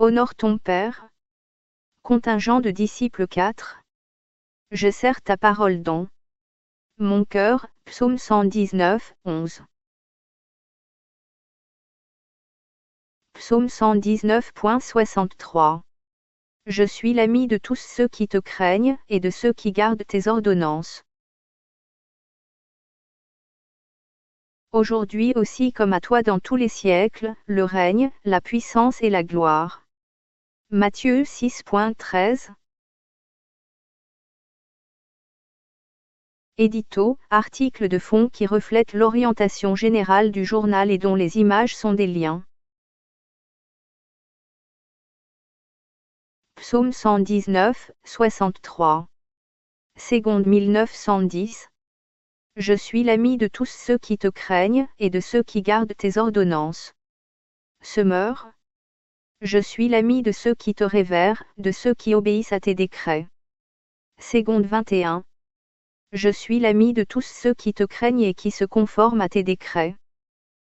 Honore ton père. Contingent de disciples 4. Je serre ta parole dans mon cœur, psaume 119, 11. Psaume 119.63. Je suis l'ami de tous ceux qui te craignent, et de ceux qui gardent tes ordonnances. Aujourd'hui aussi comme à toi dans tous les siècles, le règne, la puissance et la gloire. Matthieu 6.13. Édito, article de fond qui reflète l'orientation générale du journal et dont les images sont des liens. Psaume 119, 63. Seconde 1910. Je suis l'ami de tous ceux qui te craignent, et de ceux qui gardent tes ordonnances. Semeur. Je suis l'ami de ceux qui te révèrent, de ceux qui obéissent à tes décrets. Seconde 21. Je suis l'ami de tous ceux qui te craignent et qui se conforment à tes décrets.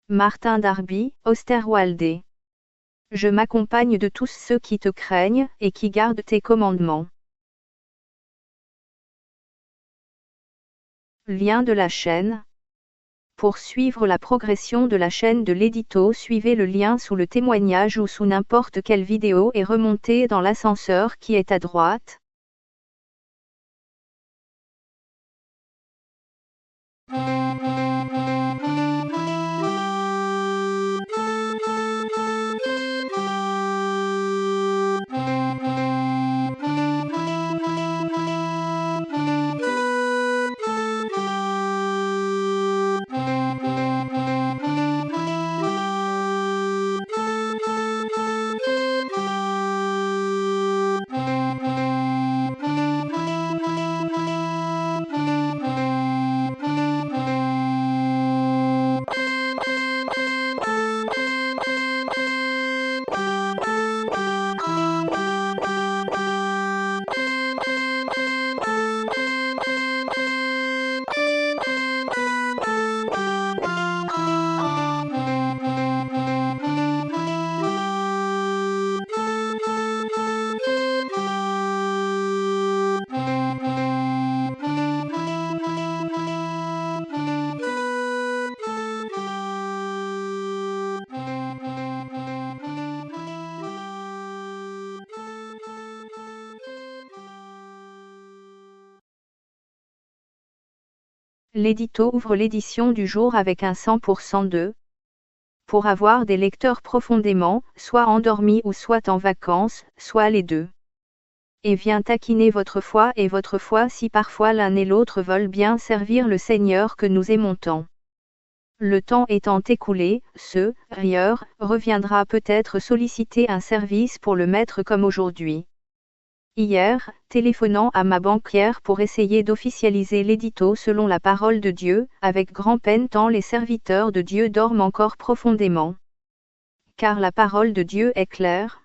Martin Darby, Osterwalde. Je m'accompagne de tous ceux qui te craignent, et qui gardent tes commandements. Lien de la chaîne. Pour suivre la progression de la chaîne de l'édito, suivez le lien sous le témoignage ou sous n'importe quelle vidéo et remontez dans l'ascenseur qui est à droite. L'édito ouvre l'édition du jour avec un 100% de. Pour avoir des lecteurs profondément, soit endormis ou soit en vacances, soit les deux. Et vient taquiner votre foi si parfois l'un et l'autre veulent bien servir le Seigneur que nous aimons tant. Le temps étant écoulé, ce rieur reviendra peut-être solliciter un service pour le maître comme aujourd'hui. Hier, téléphonant à ma banquière pour essayer d'officialiser l'édito selon la parole de Dieu, avec grand-peine tant les serviteurs de Dieu dorment encore profondément. Car la parole de Dieu est claire.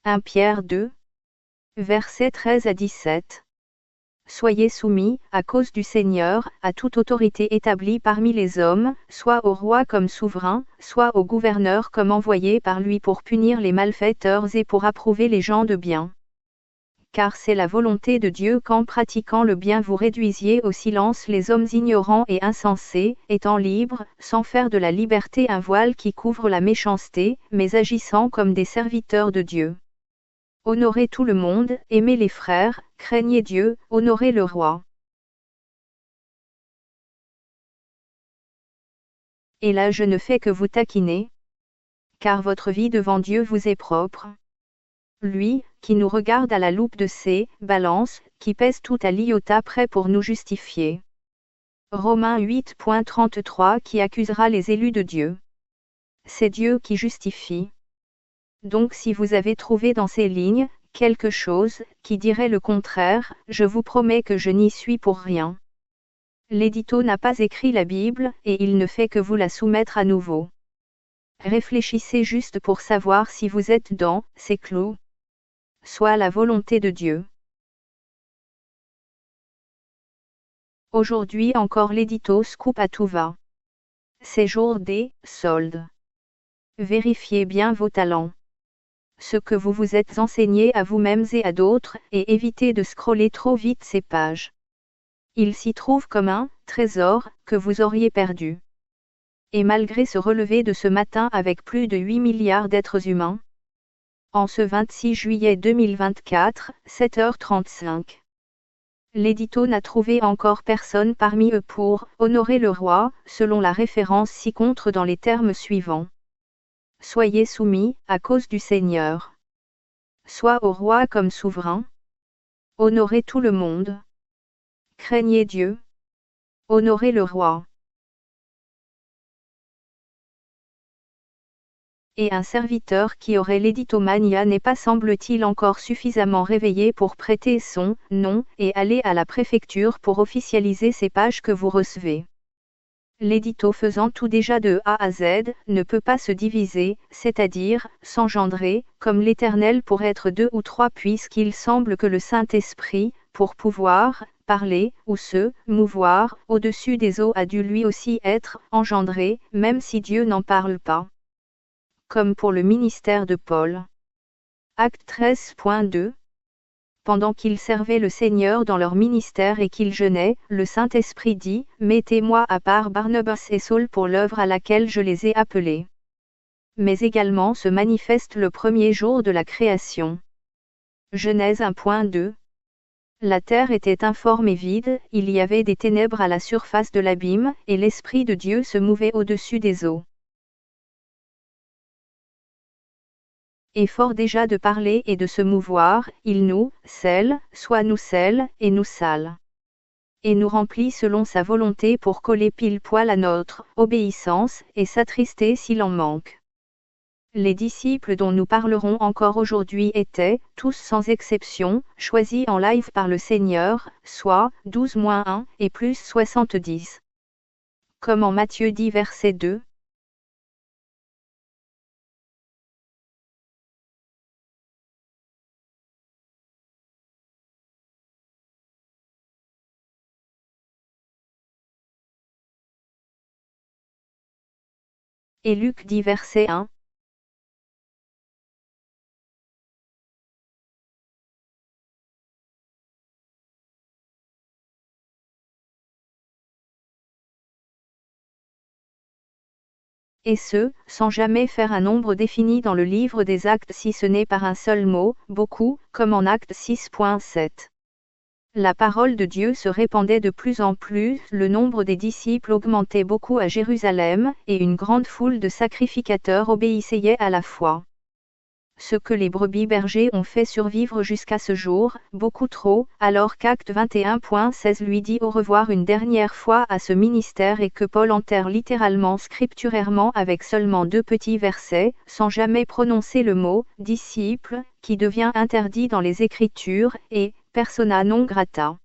1 Pierre 2. Versets 13 à 17. Soyez soumis, à cause du Seigneur, à toute autorité établie parmi les hommes, soit au roi comme souverain, soit au gouverneur comme envoyé par lui pour punir les malfaiteurs et pour approuver les gens de bien. Car c'est la volonté de Dieu qu'en pratiquant le bien vous réduisiez au silence les hommes ignorants et insensés, étant libres, sans faire de la liberté un voile qui couvre la méchanceté, mais agissant comme des serviteurs de Dieu. Honorez tout le monde, aimez les frères, craignez Dieu, honorez le roi. Et là je ne fais que vous taquiner. Car votre vie devant Dieu vous est propre. Lui, qui nous regarde à la loupe de ses balances, qui pèse tout à l'iota prêt pour nous justifier. Romains 8.33 qui accusera les élus de Dieu. C'est Dieu qui justifie. Donc si vous avez trouvé dans ces lignes, quelque chose, qui dirait le contraire, je vous promets que je n'y suis pour rien. L'édito n'a pas écrit la Bible, et il ne fait que vous la soumettre à nouveau. Réfléchissez juste pour savoir si vous êtes dans ces clous. Soit la volonté de Dieu. Aujourd'hui encore l'édito scoop à tout va. C'est jour des soldes. Vérifiez bien vos talents. ce que vous vous êtes enseigné à vous-mêmes et à d'autres, et évitez de scroller trop vite ces pages. Il s'y trouve comme un trésor que vous auriez perdu. Et malgré ce relevé de ce matin avec plus de 8 milliards d'êtres humains, en ce 26 juillet 2024, 7h35. L'édito n'a trouvé encore personne parmi eux pour honorer le roi, selon la référence ci-contre dans les termes suivants. Soyez soumis, à cause du Seigneur. Soit au roi comme souverain. Honorez tout le monde. Craignez Dieu. Honorez le roi. Et un serviteur qui aurait l'éditomania n'est pas semble-t-il encore suffisamment réveillé pour prêter son nom et aller à la préfecture pour officialiser ces pages que vous recevez. L'édito faisant tout déjà de A à Z, ne peut pas se diviser, c'est-à-dire, s'engendrer, comme l'Éternel pour être deux ou trois puisqu'il semble que le Saint-Esprit, pour pouvoir, parler, ou se mouvoir, au-dessus des eaux a dû lui aussi être engendré, même si Dieu n'en parle pas. Comme pour le ministère de Paul. Acte 13.2. Pendant qu'ils servaient le Seigneur dans leur ministère et qu'ils jeûnaient, le Saint-Esprit dit, « Mettez-moi à part Barnabas et Saul pour l'œuvre à laquelle je les ai appelés. » Mais également se manifeste le premier jour de la création. Genèse 1.2. La terre était informe et vide, il y avait des ténèbres à la surface de l'abîme, et l'Esprit de Dieu se mouvait au-dessus des eaux. Et fort déjà de parler et de se mouvoir, il nous scelle, soit nous scelle, et nous sale. Et nous remplit selon sa volonté pour coller pile poil à notre obéissance, et s'attrister s'il en manque. Les disciples dont nous parlerons encore aujourd'hui étaient, tous sans exception, choisis en live par le Seigneur, soit 12-1 et plus 70. Comme en Matthieu 10 verset 2. Et Luc 10 verset 1. Et ce, sans jamais faire un nombre défini dans le livre des actes si ce n'est par un seul mot, beaucoup, comme en acte 6.7. La parole de Dieu se répandait de plus en plus, le nombre des disciples augmentait beaucoup à Jérusalem, et une grande foule de sacrificateurs obéissait à la foi. Ce que les brebis bergers ont fait survivre jusqu'à ce jour, beaucoup trop, alors qu'Acte 21.16 lui dit au revoir une dernière fois à ce ministère et que Paul enterre littéralement scripturairement avec seulement 2 petits versets, sans jamais prononcer le mot « disciple », qui devient interdit dans les Écritures, et « persona non grata ».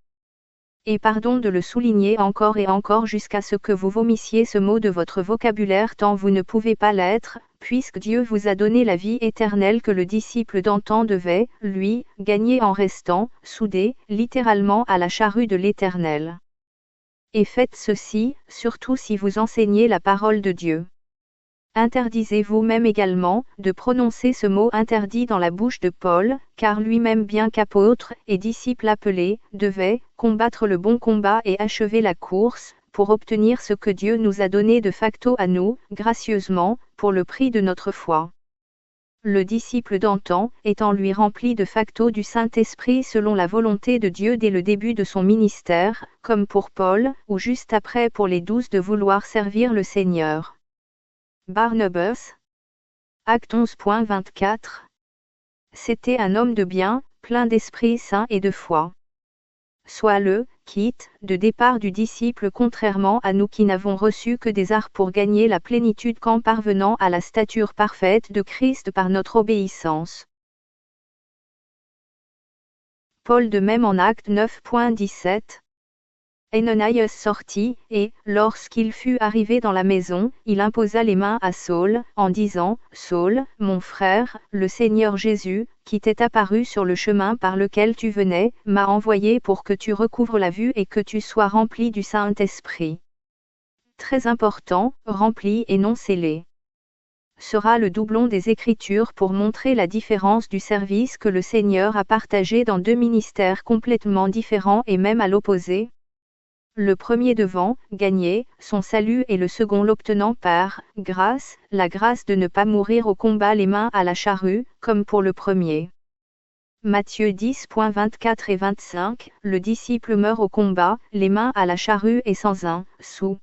Et pardon de le souligner encore et encore jusqu'à ce que vous vomissiez ce mot de votre vocabulaire tant vous ne pouvez pas l'être, puisque Dieu vous a donné la vie éternelle que le disciple d'antan devait, lui, gagner en restant, soudé, littéralement à la charrue de l'Éternel. Et faites ceci, surtout si vous enseignez la parole de Dieu. Interdisez vous-même également, de prononcer ce mot interdit dans la bouche de Paul, car lui-même bien qu'apôtre et disciple appelé, devait combattre le bon combat et achever la course, pour obtenir ce que Dieu nous a donné de facto à nous, gracieusement, pour le prix de notre foi. Le disciple d'antan, étant lui rempli de facto du Saint-Esprit selon la volonté de Dieu dès le début de son ministère, comme pour Paul, ou juste après pour les 12 de vouloir servir le Seigneur. Barnabas. Acte 11.24. C'était un homme de bien, plein d'Esprit Saint et de foi. Soit le quitte de départ du disciple contrairement à nous qui n'avons reçu que des arts pour gagner la plénitude qu'en parvenant à la stature parfaite de Christ par notre obéissance. Paul de même en Acte 9.17. Ananias sortit, et, lorsqu'il fut arrivé dans la maison, il imposa les mains à Saul, en disant, « Saul, mon frère, le Seigneur Jésus, qui t'est apparu sur le chemin par lequel tu venais, m'a envoyé pour que tu recouvres la vue et que tu sois rempli du Saint-Esprit. » Très important, rempli et non scellé. sera le doublon des Écritures pour montrer la différence du service que le Seigneur a partagé dans deux ministères complètement différents et même à l'opposé. Le premier devant gagner son salut et le second l'obtenant par grâce, la grâce de ne pas mourir au combat les mains à la charrue, comme pour le premier. Matthieu 10.24 et 25, le disciple meurt au combat, les mains à la charrue et sans un sou.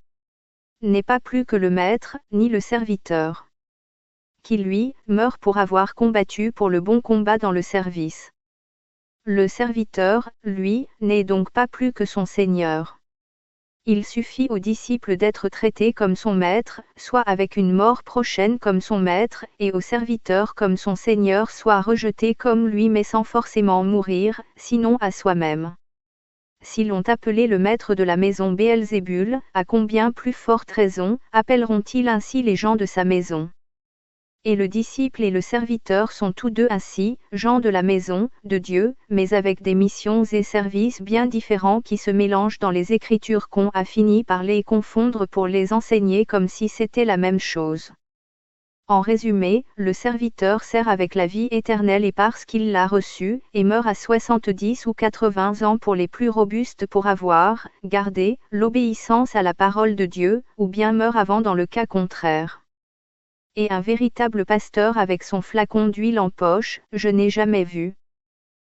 N'est pas plus que le maître, ni le serviteur. Qui lui, meurt pour avoir combattu pour le bon combat dans le service. Le serviteur, lui, n'est donc pas plus que son Seigneur. Il suffit au disciple d'être traité comme son maître, soit avec une mort prochaine comme son maître, et au serviteur comme son Seigneur, soit rejeté comme lui mais sans forcément mourir, sinon à soi-même. Si l'on appelait le maître de la maison Béelzébul, à combien plus forte raison, appelleront-ils ainsi les gens de sa maison? Et le disciple et le serviteur sont tous deux ainsi, gens de la maison de Dieu, mais avec des missions et services bien différents qui se mélangent dans les Écritures qu'on a fini par les confondre pour les enseigner comme si c'était la même chose. En résumé, le serviteur sert avec la vie éternelle et parce qu'il l'a reçue, et meurt à 70 ou 80 ans pour les plus robustes pour avoir gardé l'obéissance à la parole de Dieu, ou bien meurt avant dans le cas contraire. Et un véritable pasteur avec son flacon d'huile en poche, je n'ai jamais vu.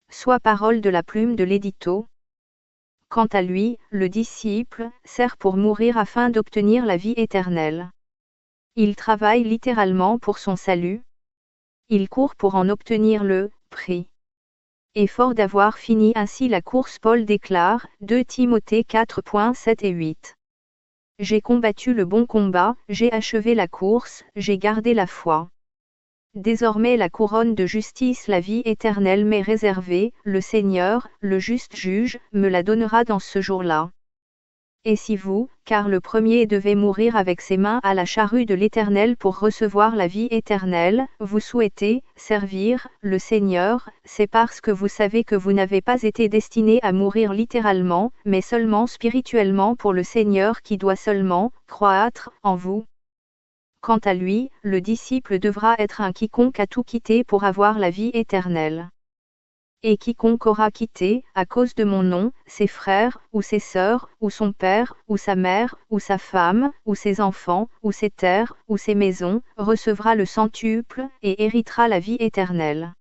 Soit parole de la plume de l'édito. Quant à lui, le disciple, sert pour mourir afin d'obtenir la vie éternelle. Il travaille littéralement pour son salut. Il court pour en obtenir le prix. Et fort d'avoir fini ainsi la course, Paul déclare, 2 Timothée 4.7 et 8. J'ai combattu le bon combat, j'ai achevé la course, j'ai gardé la foi. Désormais la couronne de justice, la vie éternelle m'est réservée, le Seigneur, le juste juge, me la donnera dans ce jour-là. Et si vous, car le premier devait mourir avec ses mains à la charrue de l'Éternel pour recevoir la vie éternelle, vous souhaitez servir le Seigneur, c'est parce que vous savez que vous n'avez pas été destiné à mourir littéralement, mais seulement spirituellement pour le Seigneur qui doit seulement croître en vous. Quant à lui, le disciple devra être un quiconque a tout quitté pour avoir la vie éternelle. Et quiconque aura quitté, à cause de mon nom, ses frères, ou ses sœurs, ou son père, ou sa mère, ou sa femme, ou ses enfants, ou ses terres, ou ses maisons, recevra le centuple, et héritera la vie éternelle.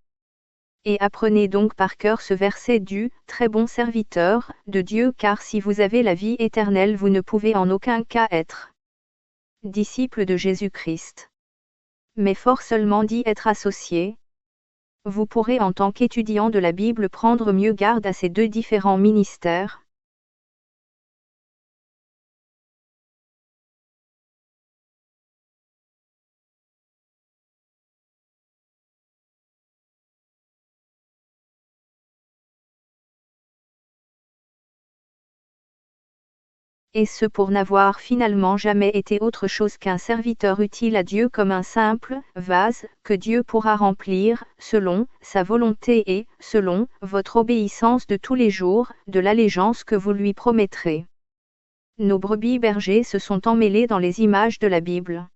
Et apprenez donc par cœur ce verset du « très bon serviteur » de Dieu, car si vous avez la vie éternelle vous ne pouvez en aucun cas être disciple de Jésus-Christ. Mais fort seulement dit être associé. Vous pourrez en tant qu'étudiant de la Bible prendre mieux garde à ces deux différents ministères. Et ce pour n'avoir finalement jamais été autre chose qu'un serviteur utile à Dieu comme un simple vase que Dieu pourra remplir, selon sa volonté et, selon votre obéissance de tous les jours, de l'allégeance que vous lui promettrez. Nos brebis bergers se sont emmêlés dans les images de la Bible.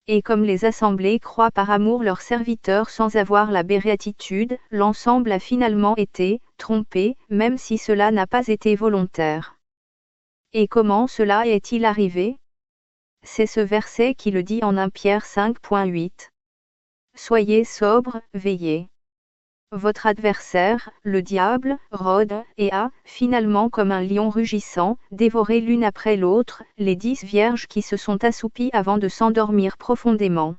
Et comme les assemblées croient par amour leurs serviteurs sans avoir la béatitude, l'ensemble a finalement été trompé, même si cela n'a pas été volontaire. Et comment cela est-il arrivé? C'est ce verset qui le dit en 1 Pierre 5.8. Soyez sobres, veillez. Votre adversaire, le diable, rôde, et a, finalement comme un lion rugissant, dévoré l'une après l'autre, les 10 vierges qui se sont assoupies avant de s'endormir profondément.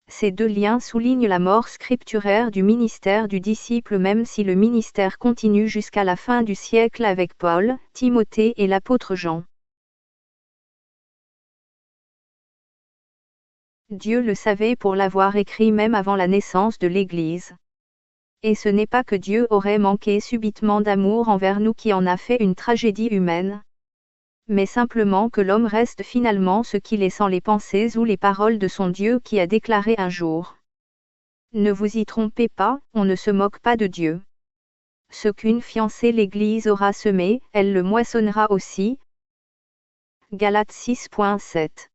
Ces deux liens soulignent la mort scripturaire du ministère du disciple même si le ministère continue jusqu'à la fin du siècle avec Paul, Timothée et l'apôtre Jean. Dieu le savait pour l'avoir écrit même avant la naissance de l'Église. Et ce n'est pas que Dieu aurait manqué subitement d'amour envers nous qui en a fait une tragédie humaine, mais simplement que l'homme reste finalement ce qu'il est sans les pensées ou les paroles de son Dieu qui a déclaré un jour. Ne vous y trompez pas, on ne se moque pas de Dieu. Ce qu'une fiancée l'Église aura semé, elle le moissonnera aussi. Galates 6.7.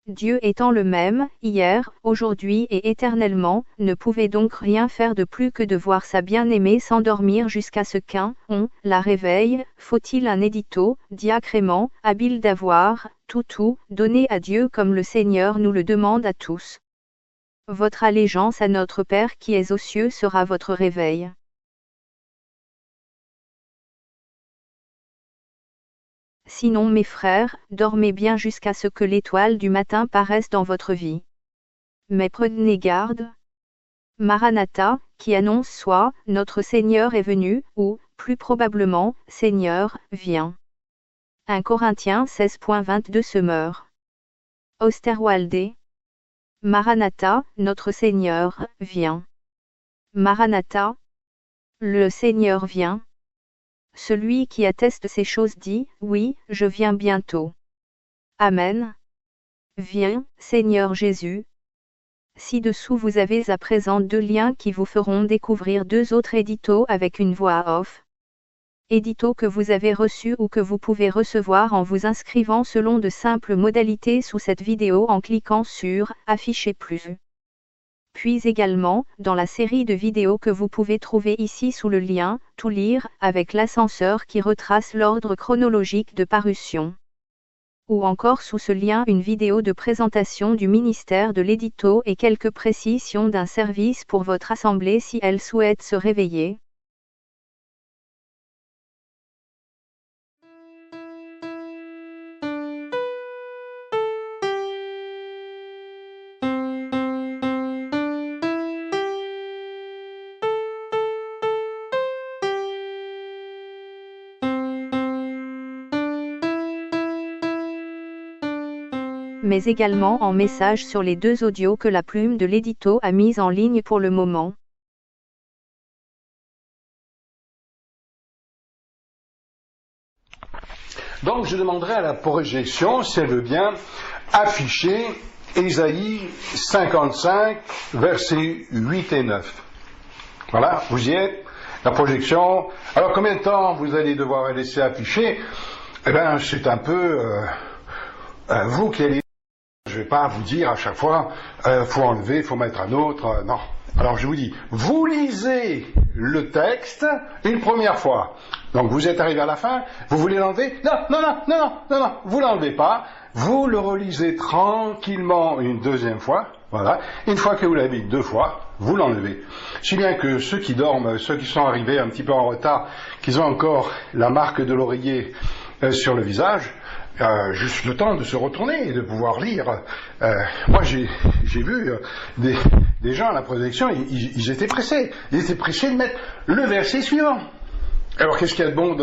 Dieu étant le même, hier, aujourd'hui et éternellement, ne pouvait donc rien faire de plus que de voir sa bien-aimée s'endormir jusqu'à ce qu'un « on » la réveille. Faut-il un édito, diacrément, habile d'avoir, tout, donné à Dieu comme le Seigneur nous le demande à tous. Votre allégeance à notre Père qui est aux cieux sera votre réveil. Sinon mes frères, dormez bien jusqu'à ce que l'étoile du matin paraisse dans votre vie. Mais prenez garde. Maranatha, qui annonce soit, notre Seigneur est venu, ou, plus probablement, Seigneur, viens. 1 Corinthiens 16.22 se meurt. Osterwalde. Maranatha, notre Seigneur, vient. Maranatha. Le Seigneur vient. Celui qui atteste ces choses dit, oui, je viens bientôt. Amen. Viens, Seigneur Jésus. Ci-dessous vous avez à présent 2 liens qui vous feront découvrir 2 autres éditos avec une voix off. Éditos que vous avez reçus ou que vous pouvez recevoir en vous inscrivant selon de simples modalités sous cette vidéo en cliquant sur « Afficher plus ». Puis également, dans la série de vidéos que vous pouvez trouver ici sous le lien « Tout lire » avec l'ascenseur qui retrace l'ordre chronologique de parution. Ou encore sous ce lien une vidéo de présentation du ministère de l'édito et quelques précisions d'un service pour votre assemblée si elle souhaite se réveiller. Mais également en message sur les 2 audios que la plume de l'édito a mis en ligne pour le moment. Donc je demanderai à la projection, si elle veut bien, afficher Ésaïe 55, versets 8 et 9. Voilà, vous y êtes, la projection. Alors combien de temps vous allez devoir la laisser afficher? Eh bien, c'est un peu vous qui allez... Je ne vais pas vous dire à chaque fois, faut enlever, faut mettre un autre, non. Alors je vous dis, vous lisez le texte une première fois. Donc vous êtes arrivé à la fin, vous voulez l'enlever? Non, vous l'enlevez pas. Vous le relisez tranquillement une deuxième fois. Voilà. Une fois que vous l'avez 2 fois, vous l'enlevez. Si bien que ceux qui dorment, ceux qui sont arrivés un petit peu en retard, qu'ils ont encore la marque de l'oreiller sur le visage, juste le temps de se retourner et de pouvoir lire. Moi, j'ai vu des gens à la projection, ils étaient pressés. Ils étaient pressés de mettre le verset suivant. Alors, qu'est-ce qu'il y a de bon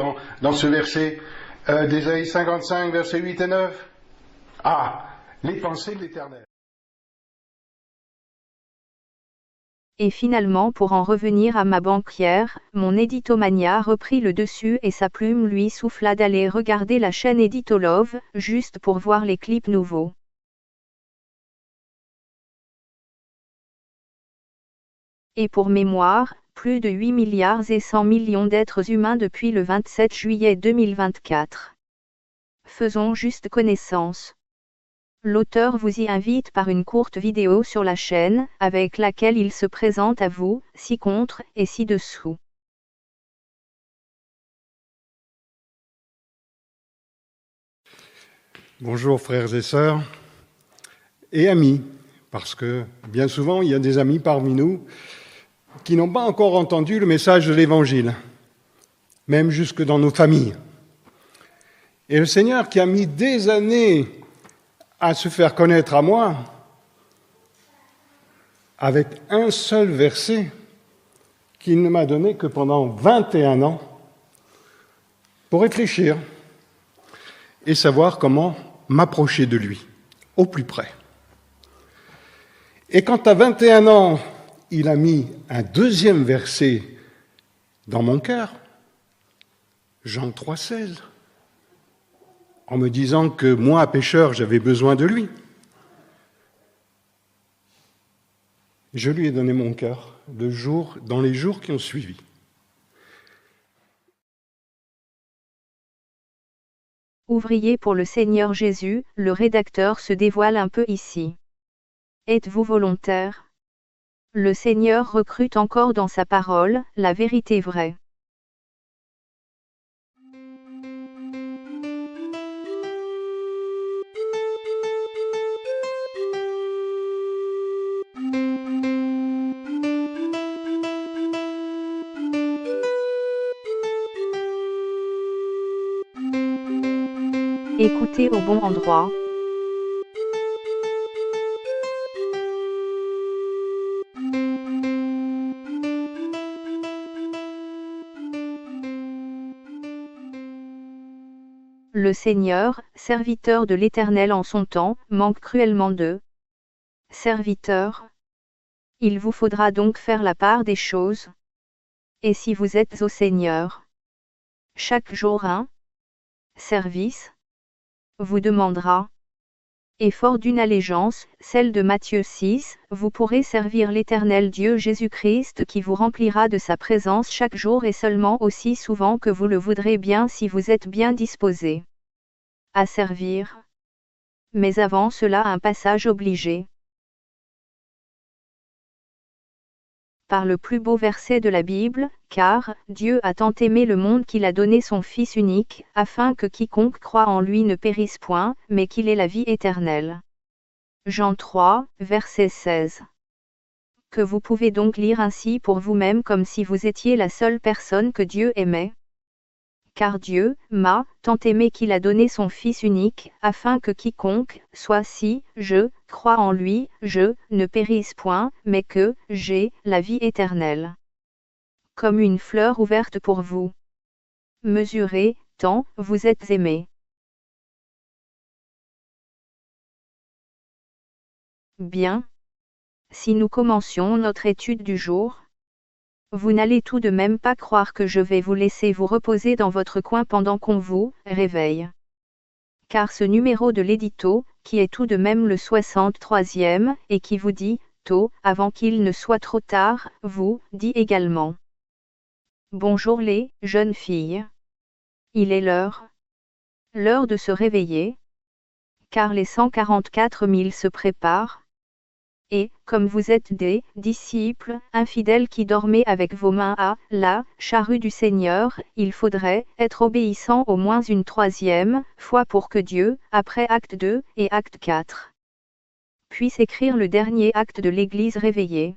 dans ce verset d'Ésaïe 55, versets 8 et 9? Ah, les pensées de l'Éternel. Et finalement pour en revenir à ma banquière, mon éditomania reprit le dessus et sa plume lui souffla d'aller regarder la chaîne Editolove, juste pour voir les clips nouveaux. Et pour mémoire, plus de 8 milliards et 100 millions d'êtres humains depuis le 27 juillet 2024. Faisons juste connaissance. L'auteur vous y invite par une courte vidéo sur la chaîne, avec laquelle il se présente à vous, ci-contre et ci-dessous. Bonjour frères et sœurs, et amis, parce que bien souvent il y a des amis parmi nous qui n'ont pas encore entendu le message de l'Évangile, même jusque dans nos familles. Et le Seigneur qui a mis des années à se faire connaître à moi, avec un seul verset qu'il ne m'a donné que pendant 21 ans, pour réfléchir. et savoir comment m'approcher de lui, au plus près. Et quand à 21 ans, il a mis un deuxième verset dans mon cœur, Jean 3,16, en me disant que moi, pécheur, j'avais besoin de lui, je lui ai donné mon cœur dans les jours qui ont suivi. Ouvrier pour le Seigneur Jésus, le rédacteur se dévoile un peu ici. Êtes-vous volontaire? Le Seigneur recrute encore dans sa parole, la vérité vraie. Écoutez au bon endroit. Le Seigneur, serviteur de l'Éternel en son temps, manque cruellement de serviteurs. Il vous faudra donc faire la part des choses. Et si vous êtes au Seigneur, chaque jour un service vous demandera. Et fort d'une allégeance, celle de Matthieu 6, vous pourrez servir l'Éternel Dieu Jésus-Christ qui vous remplira de sa présence chaque jour et seulement aussi souvent que vous le voudrez bien si vous êtes bien disposé à servir. Mais avant cela un passage obligé. Par le plus beau verset de la Bible, car Dieu a tant aimé le monde qu'il a donné son Fils unique, afin que quiconque croit en lui ne périsse point, mais qu'il ait la vie éternelle. Jean 3, verset 16. Que vous pouvez donc lire ainsi pour vous-même comme si vous étiez la seule personne que Dieu aimait. Car Dieu m'a tant aimé qu'il a donné son Fils unique, afin que quiconque, soit si, je, crois en lui, je, ne périsse point, mais que, j'ai, la vie éternelle. Comme une fleur ouverte pour vous. Mesurez, tant, vous êtes aimés. Bien. Si nous commencions notre étude du jour, vous n'allez tout de même pas croire que je vais vous laisser vous reposer dans votre coin pendant qu'on vous réveille. Car ce numéro de l'édito, qui est tout de même le 63e, et qui vous dit, tôt, avant qu'il ne soit trop tard, vous dit également. Bonjour les jeunes filles. Il est l'heure de se réveiller. Car les 144 000 se préparent. Et, comme vous êtes des disciples infidèles qui dormez avec vos mains à la charrue du Seigneur, il faudrait être obéissant au moins une troisième fois pour que Dieu, après acte 2 et acte 4, puisse écrire le dernier acte de l'Église réveillée.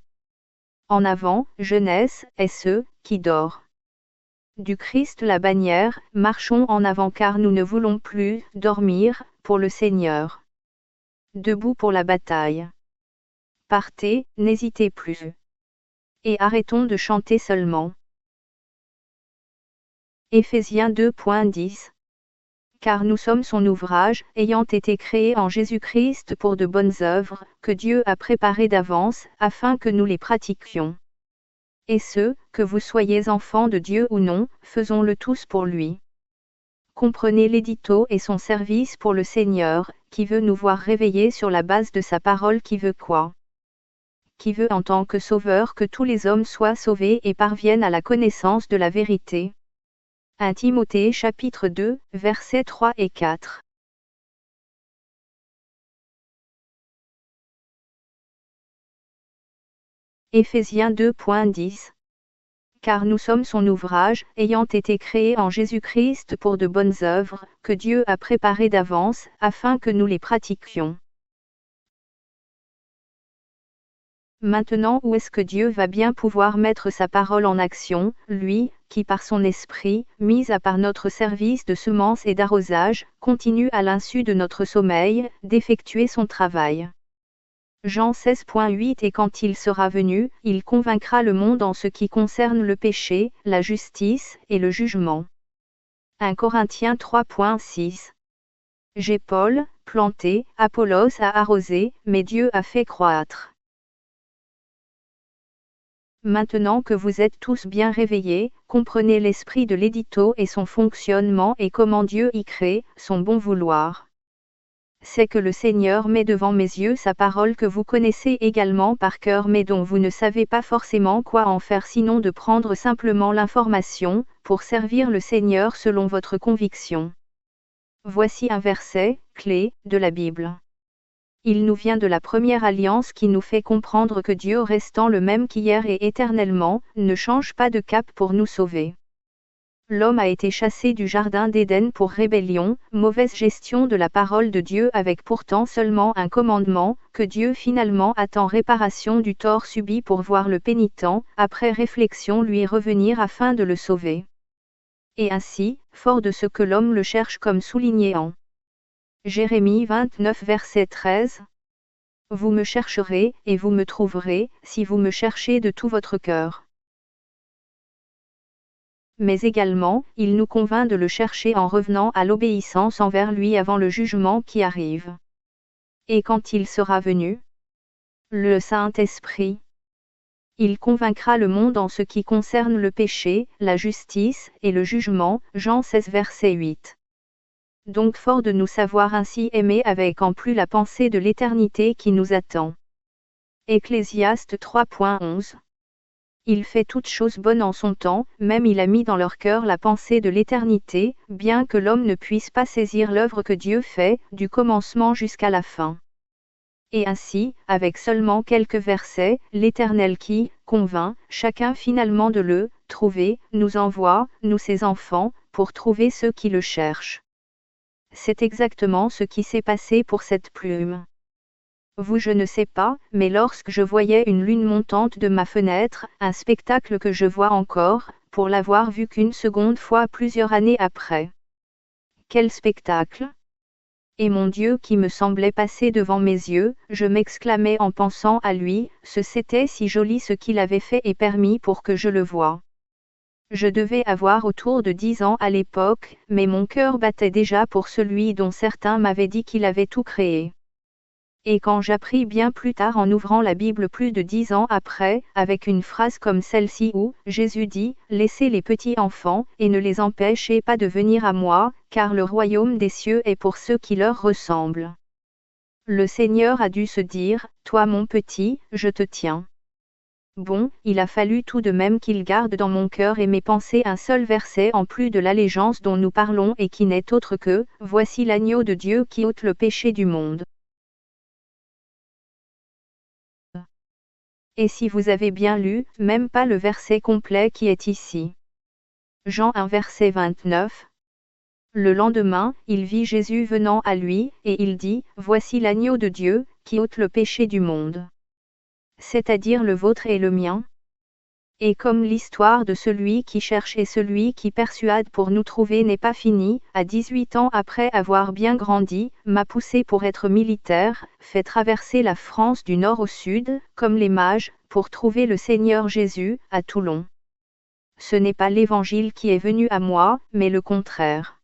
En avant, jeunesse, est ce qui dort. Du Christ la bannière, marchons en avant car nous ne voulons plus dormir pour le Seigneur. Debout pour la bataille. Partez, n'hésitez plus. Et arrêtons de chanter seulement. Éphésiens 2.10. Car nous sommes son ouvrage, ayant été créés en Jésus-Christ pour de bonnes œuvres, que Dieu a préparées d'avance, afin que nous les pratiquions. Et ce, que vous soyez enfants de Dieu ou non, faisons-le tous pour lui. Comprenez l'édito et son service pour le Seigneur, qui veut nous voir réveillés sur la base de sa parole qui veut quoi? Qui veut en tant que sauveur que tous les hommes soient sauvés et parviennent à la connaissance de la vérité. 1 Timothée chapitre 2, versets 3 et 4. Éphésiens 2.10. Car nous sommes son ouvrage, ayant été créés en Jésus-Christ pour de bonnes œuvres, que Dieu a préparées d'avance, afin que nous les pratiquions. Maintenant où est-ce que Dieu va bien pouvoir mettre sa parole en action, lui, qui par son esprit, mis à part notre service de semence et d'arrosage, continue à l'insu de notre sommeil, d'effectuer son travail. Jean 16.8 Et quand il sera venu, il convaincra le monde en ce qui concerne le péché, la justice et le jugement. 1 Corinthiens 3.6 J'ai Paul, planté, Apollos a arrosé, mais Dieu a fait croître. Maintenant que vous êtes tous bien réveillés, comprenez l'esprit de l'édito et son fonctionnement et comment Dieu y crée, son bon vouloir. C'est que le Seigneur met devant mes yeux sa parole que vous connaissez également par cœur mais dont vous ne savez pas forcément quoi en faire sinon de prendre simplement l'information, pour servir le Seigneur selon votre conviction. Voici un verset, clé, de la Bible. Il nous vient de la première alliance qui nous fait comprendre que Dieu restant le même qu'hier et éternellement, ne change pas de cap pour nous sauver. L'homme a été chassé du jardin d'Éden pour rébellion, mauvaise gestion de la parole de Dieu avec pourtant seulement un commandement, que Dieu finalement attend réparation du tort subi pour voir le pénitent, après réflexion lui revenir afin de le sauver. Et ainsi, fort de ce que l'homme le cherche comme souligné en Jérémie 29 verset 13. Vous me chercherez, et vous me trouverez, si vous me cherchez de tout votre cœur. Mais également, il nous convainc de le chercher en revenant à l'obéissance envers lui avant le jugement qui arrive. Et quand il sera venu, le Saint-Esprit, il convaincra le monde en ce qui concerne le péché, la justice, et le jugement, Jean 16 verset 8. Donc fort de nous savoir ainsi aimer avec en plus la pensée de l'éternité qui nous attend. Ecclésiaste 3.11. Il fait toutes choses bonnes en son temps, même il a mis dans leur cœur la pensée de l'éternité, bien que l'homme ne puisse pas saisir l'œuvre que Dieu fait, du commencement jusqu'à la fin. Et ainsi, avec seulement quelques versets, l'Éternel qui, convainc, chacun finalement de le trouver, nous envoie, nous ses enfants, pour trouver ceux qui le cherchent. C'est exactement ce qui s'est passé pour cette plume. Vous je ne sais pas, mais lorsque je voyais une lune montante de ma fenêtre, un spectacle que je vois encore, pour l'avoir vu qu'une seconde fois plusieurs années après. Quel spectacle! Et mon Dieu qui me semblait passer devant mes yeux, je m'exclamais en pensant à lui, c'était si joli ce qu'il avait fait et permis pour que je le voie. Je devais avoir autour de 10 ans à l'époque, mais mon cœur battait déjà pour celui dont certains m'avaient dit qu'il avait tout créé. Et quand j'appris bien plus tard en ouvrant la Bible plus de 10 ans après, avec une phrase comme celle-ci où Jésus dit « Laissez les petits enfants, et ne les empêchez pas de venir à moi, car le royaume des cieux est pour ceux qui leur ressemblent. » Le Seigneur a dû se dire « Toi mon petit, je te tiens. » Bon, il a fallu tout de même qu'il garde dans mon cœur et mes pensées un seul verset en plus de l'allégeance dont nous parlons et qui n'est autre que « Voici l'agneau de Dieu qui ôte le péché du monde. » Et si vous avez bien lu, même pas le verset complet qui est ici. Jean 1 verset 29. Le lendemain, il vit Jésus venant à lui, et il dit, « Voici l'agneau de Dieu, qui ôte le péché du monde. » C'est-à-dire le vôtre et le mien. Et comme l'histoire de celui qui cherche et celui qui persuade pour nous trouver n'est pas finie, à 18 ans après avoir bien grandi, m'a poussé pour être militaire, fait traverser la France du nord au sud, comme les mages, pour trouver le Seigneur Jésus, à Toulon. Ce n'est pas l'Évangile qui est venu à moi, mais le contraire.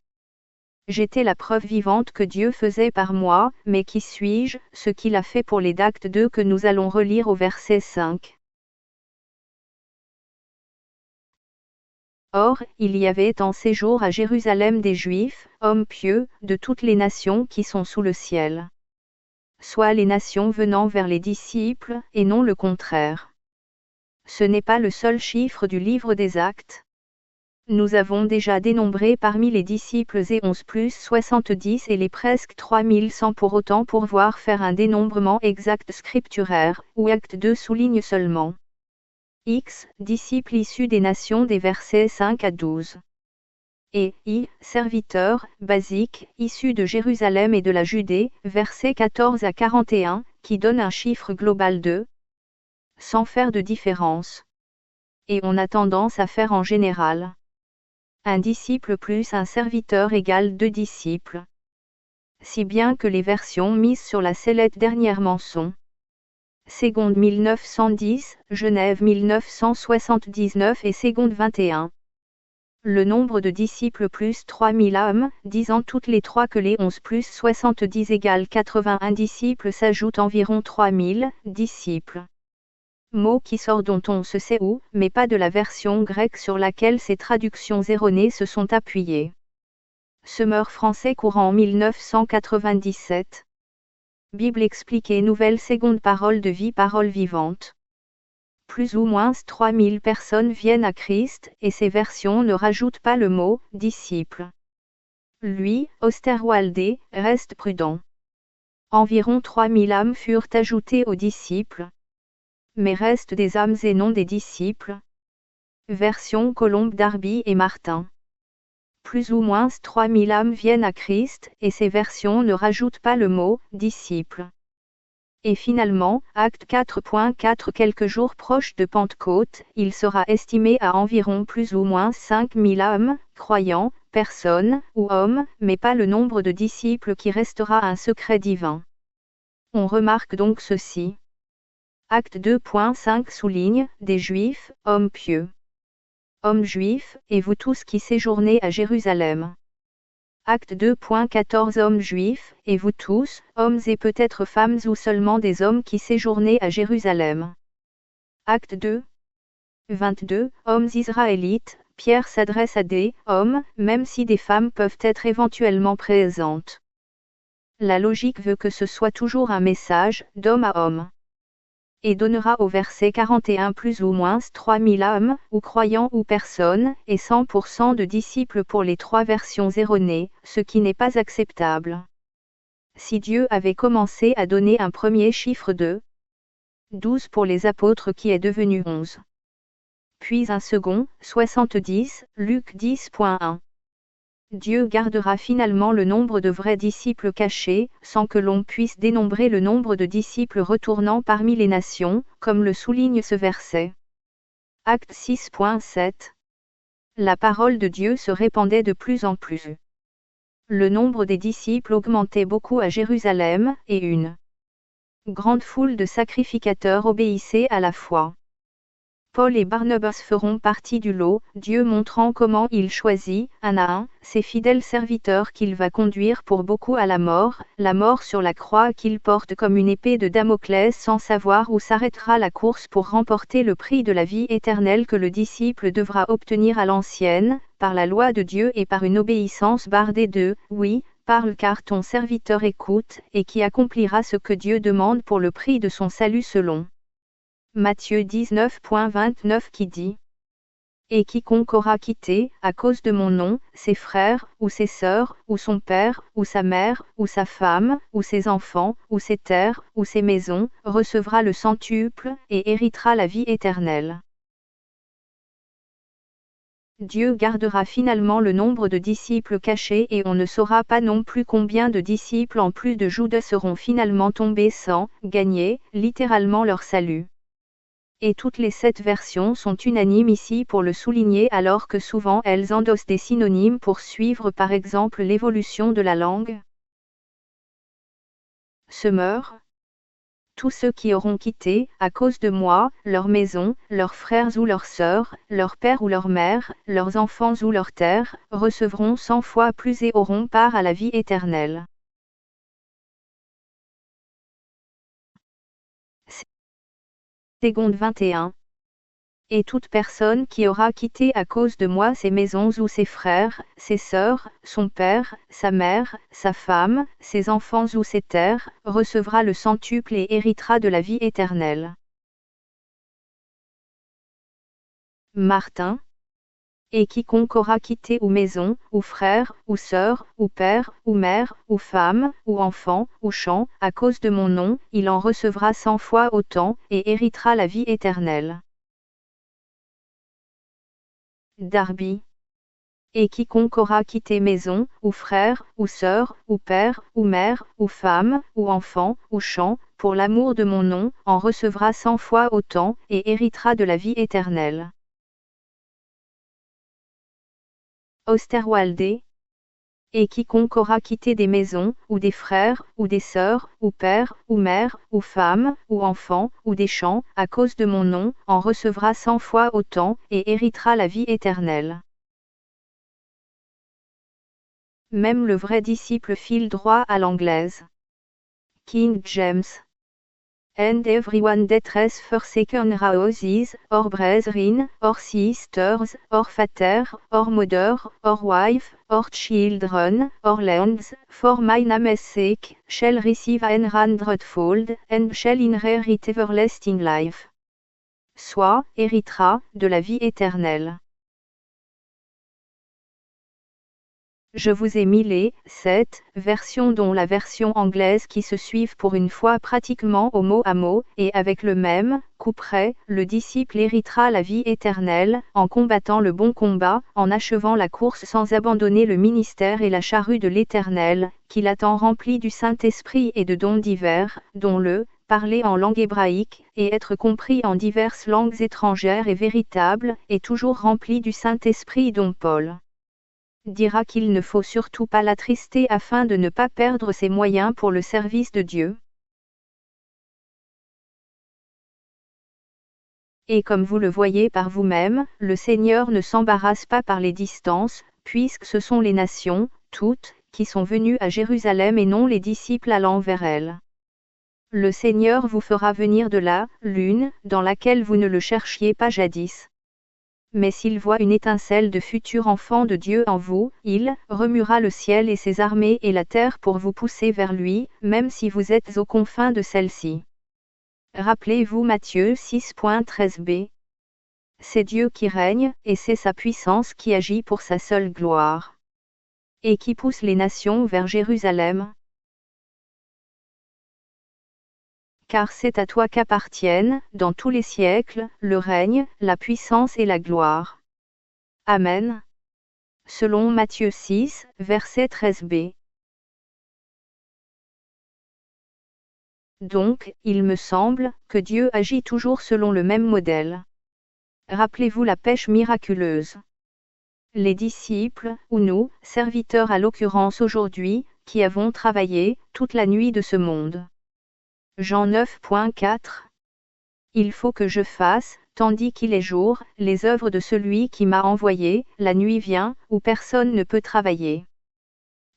J'étais la preuve vivante que Dieu faisait par moi, mais qui suis-je, ce qu'il a fait pour les Actes 2 que nous allons relire au verset 5. Or, il y avait en séjour à Jérusalem des Juifs, hommes pieux, de toutes les nations qui sont sous le ciel. Soit les nations venant vers les disciples, et non le contraire. Ce n'est pas le seul chiffre du livre des Actes. Nous avons déjà dénombré parmi les disciples et 11 plus 70 et les presque 3100 pour autant pouvoir faire un dénombrement exact scripturaire, où Acte 2 souligne seulement. X, disciples issus des nations des versets 5 à 12. Et I, serviteurs, basiques, issus de Jérusalem et de la Judée, versets 14 à 41, qui donne un chiffre global de sans faire de différence. Et on a tendance à faire en général. Un disciple plus un serviteur égale 2 disciples. Si bien que les versions mises sur la sellette dernièrement sont Seconde 1910, Genève 1979 et Seconde 21. Le nombre de disciples plus 3000 hommes, disant toutes les trois que les 11 plus 70 égale 81 disciples s'ajoutent environ 3000 disciples. Mot qui sort dont on se sait où, mais pas de la version grecque sur laquelle ces traductions erronées se sont appuyées. Semeur français courant 1997. Bible expliquée nouvelle seconde parole de vie parole vivante. Plus ou moins 3000 personnes viennent à Christ, et ces versions ne rajoutent pas le mot « disciple ». Lui, Osterwalde, reste prudent. Environ 3000 âmes furent ajoutées aux disciples. Mais restent des âmes et non des disciples. Version Colombe Darby et Martin. Plus ou moins 3000 âmes viennent à Christ, et ces versions ne rajoutent pas le mot « disciple ». Et finalement, Acte 4.4 quelques jours proches de Pentecôte, il sera estimé à environ plus ou moins 5000 âmes, croyants, personnes, ou hommes, mais pas le nombre de disciples qui restera un secret divin. On remarque donc ceci. Acte 2.5 souligne, des Juifs, hommes pieux. Hommes juifs, et vous tous qui séjournez à Jérusalem. Acte 2.14 Hommes juifs, et vous tous, hommes et peut-être femmes ou seulement des hommes qui séjournaient à Jérusalem. Acte 2. 22 Hommes israélites, Pierre s'adresse à des hommes, même si des femmes peuvent être éventuellement présentes. La logique veut que ce soit toujours un message, d'homme à homme. Et donnera au verset 41 plus ou moins 3000 âmes, ou croyants ou personnes, et 100% de disciples pour les trois versions erronées, ce qui n'est pas acceptable. Si Dieu avait commencé à donner un premier chiffre de 12 pour les apôtres qui est devenu 11. Puis un second, 70, Luc 10.1. Dieu gardera finalement le nombre de vrais disciples cachés, sans que l'on puisse dénombrer le nombre de disciples retournant parmi les nations, comme le souligne ce verset. Acte 6.7. La parole de Dieu se répandait de plus en plus. Le nombre des disciples augmentait beaucoup à Jérusalem, et une grande foule de sacrificateurs obéissait à la foi. Paul et Barnabas feront partie du lot, Dieu montrant comment il choisit, un à un, ses fidèles serviteurs qu'il va conduire pour beaucoup à la mort sur la croix qu'il porte comme une épée de Damoclès sans savoir où s'arrêtera la course pour remporter le prix de la vie éternelle que le disciple devra obtenir à l'ancienne, par la loi de Dieu et par une obéissance bardée de « oui », parle car ton serviteur écoute, et qui accomplira ce que Dieu demande pour le prix de son salut selon Matthieu 19.29 qui dit « Et quiconque aura quitté, à cause de mon nom, ses frères, ou ses sœurs, ou son père, ou sa mère, ou sa femme, ou ses enfants, ou ses terres, ou ses maisons, recevra le centuple, et héritera la vie éternelle. » Dieu gardera finalement le nombre de disciples cachés et on ne saura pas non plus combien de disciples en plus de Judas seront finalement tombés sans gagner, littéralement leur salut. Et toutes les 7 versions sont unanimes ici pour le souligner alors que souvent elles endossent des synonymes pour suivre par exemple l'évolution de la langue. Semeur. Tous ceux qui auront quitté, à cause de moi, leur maison, leurs frères ou leurs sœurs, leur père ou leur mère, leurs enfants ou leurs terres, recevront 100 fois plus et auront part à la vie éternelle. Seconde 21. Et toute personne qui aura quitté à cause de moi ses maisons ou ses frères, ses sœurs, son père, sa mère, sa femme, ses enfants ou ses terres, recevra le centuple et héritera de la vie éternelle. Martin. Et quiconque aura quitté ou maison, ou frère, ou sœur, ou père, ou mère, ou femme, ou enfant, ou champ, à cause de mon nom, il en recevra 100 fois autant, et héritera la vie éternelle. Darby. Et quiconque aura quitté maison, ou frère, ou sœur, ou père, ou mère, ou femme, ou enfant, ou champ, pour l'amour de mon nom, en recevra 100 fois autant, et héritera de la vie éternelle. Osterwalde. Et quiconque aura quitté des maisons, ou des frères, ou des sœurs, ou père, ou mère, ou femme, ou enfant, ou des champs, à cause de mon nom, en recevra 100 fois autant, et héritera la vie éternelle. Même le vrai disciple file droit à l'anglaise. King James. And everyone that has forsaken houses, or brethren, or sisters, or father, or mother, or wife, or children, or lands, for my name's sake, shall receive 100-fold, and shall inherit everlasting life. Soit, héritera, de la vie éternelle. Je vous ai mis les 7 versions dont la version anglaise qui se suivent pour une fois pratiquement au mot à mot, et avec le même coup près, le disciple héritera la vie éternelle, en combattant le bon combat, en achevant la course sans abandonner le ministère et la charrue de l'Éternel, qui l'attend rempli du Saint-Esprit et de dons divers, dont le parler en langue hébraïque, et être compris en diverses langues étrangères est véritable, et toujours rempli du Saint-Esprit dont Paul dira qu'il ne faut surtout pas l'attrister afin de ne pas perdre ses moyens pour le service de Dieu. Et comme vous le voyez par vous-même, le Seigneur ne s'embarrasse pas par les distances, puisque ce sont les nations, toutes, qui sont venues à Jérusalem et non les disciples allant vers elles. Le Seigneur vous fera venir de la lune, dans laquelle vous ne le cherchiez pas jadis. Mais s'il voit une étincelle de futur enfant de Dieu en vous, il remuera le ciel et ses armées et la terre pour vous pousser vers lui, même si vous êtes aux confins de celle-ci. Rappelez-vous Matthieu 6.13b. C'est Dieu qui règne, et c'est sa puissance qui agit pour sa seule gloire. Et qui pousse les nations vers Jérusalem. Car c'est à toi qu'appartiennent, dans tous les siècles, le règne, la puissance et la gloire. Amen. Selon Matthieu 6, verset 13b. Donc, il me semble, que Dieu agit toujours selon le même modèle. Rappelez-vous la pêche miraculeuse. Les disciples, ou nous, serviteurs à l'occurrence aujourd'hui, qui avons travaillé, toute la nuit de ce monde. Jean 9.4. Il faut que je fasse, tandis qu'il est jour, les œuvres de celui qui m'a envoyé, la nuit vient, où personne ne peut travailler.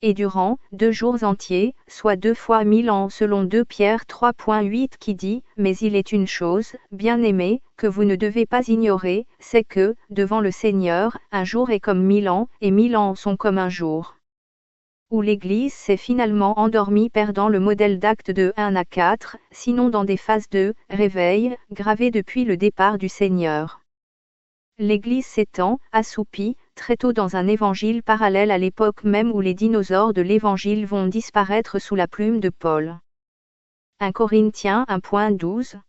Et durant 2 jours entiers, soit 2 fois 1000 ans selon 2 Pierre 3.8 qui dit, mais il est une chose, bien-aimés, que vous ne devez pas ignorer, c'est que, devant le Seigneur, un jour est comme 1000 ans, et 1000 ans sont comme un jour. Où l'Église s'est finalement endormie perdant le modèle d'Actes de 1 à 4, sinon dans des phases de réveil, gravées depuis le départ du Seigneur. L'Église s'étant assoupie, très tôt dans un évangile parallèle à l'époque même où les dinosaures de l'Évangile vont disparaître sous la plume de Paul. 1 Corinthiens 1.12.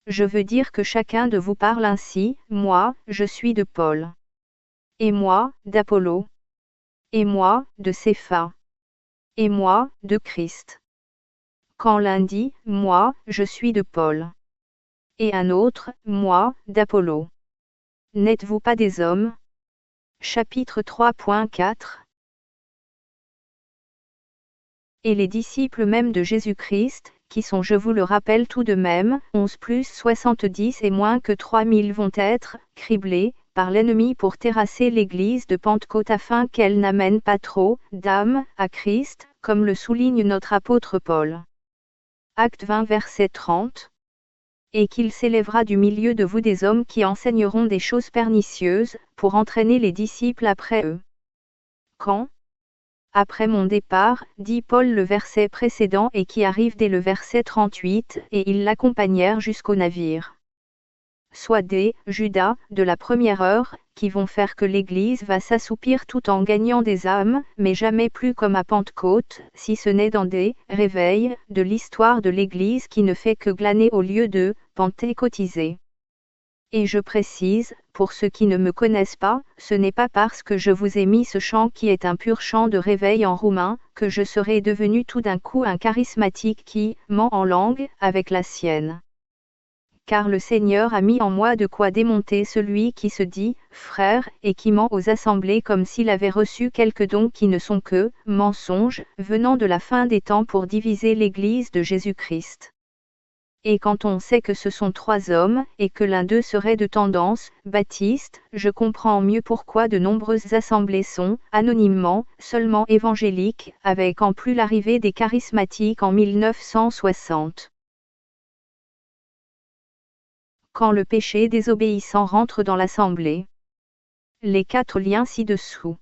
Je veux dire que chacun de vous parle ainsi, moi, je suis de Paul. Et moi, d'Apollo. Et moi, de Cépha. Et moi, de Christ. Quand l'un dit, moi, je suis de Paul. Et un autre, moi, d'Apollo. N'êtes-vous pas des hommes? Chapitre 3.4. Et les disciples même de Jésus-Christ, qui sont, je vous le rappelle tout de même, 11 plus 70 et moins que 3000 vont être criblés par l'ennemi pour terrasser l'église de Pentecôte afin qu'elle n'amène pas trop d'âmes à Christ, comme le souligne notre apôtre Paul. Acte 20 verset 30. Et qu'il s'élèvera du milieu de vous des hommes qui enseigneront des choses pernicieuses, pour entraîner les disciples après eux. Quand? Après mon départ, dit Paul le verset précédent et qui arrive dès le verset 38, et ils l'accompagnèrent jusqu'au navire. Soit des Judas, de la première heure, qui vont faire que l'Église va s'assoupir tout en gagnant des âmes, mais jamais plus comme à Pentecôte, si ce n'est dans des réveils de l'histoire de l'Église qui ne fait que glaner au lieu de pentecôtiser. Et je précise, pour ceux qui ne me connaissent pas, ce n'est pas parce que je vous ai mis ce chant qui est un pur chant de réveil en roumain, que je serai devenu tout d'un coup un charismatique qui ment en langue, avec la sienne. Car le Seigneur a mis en moi de quoi démonter celui qui se dit frère et qui ment aux assemblées comme s'il avait reçu quelques dons qui ne sont que mensonges, venant de la fin des temps pour diviser l'Église de Jésus-Christ. Et quand on sait que ce sont 3 hommes, et que l'un d'eux serait de tendance baptiste, je comprends mieux pourquoi de nombreuses assemblées sont, anonymement, seulement évangéliques, avec en plus l'arrivée des charismatiques en 1960. Quand le péché désobéissant rentre dans l'assemblée. Les 4 liens ci-dessous.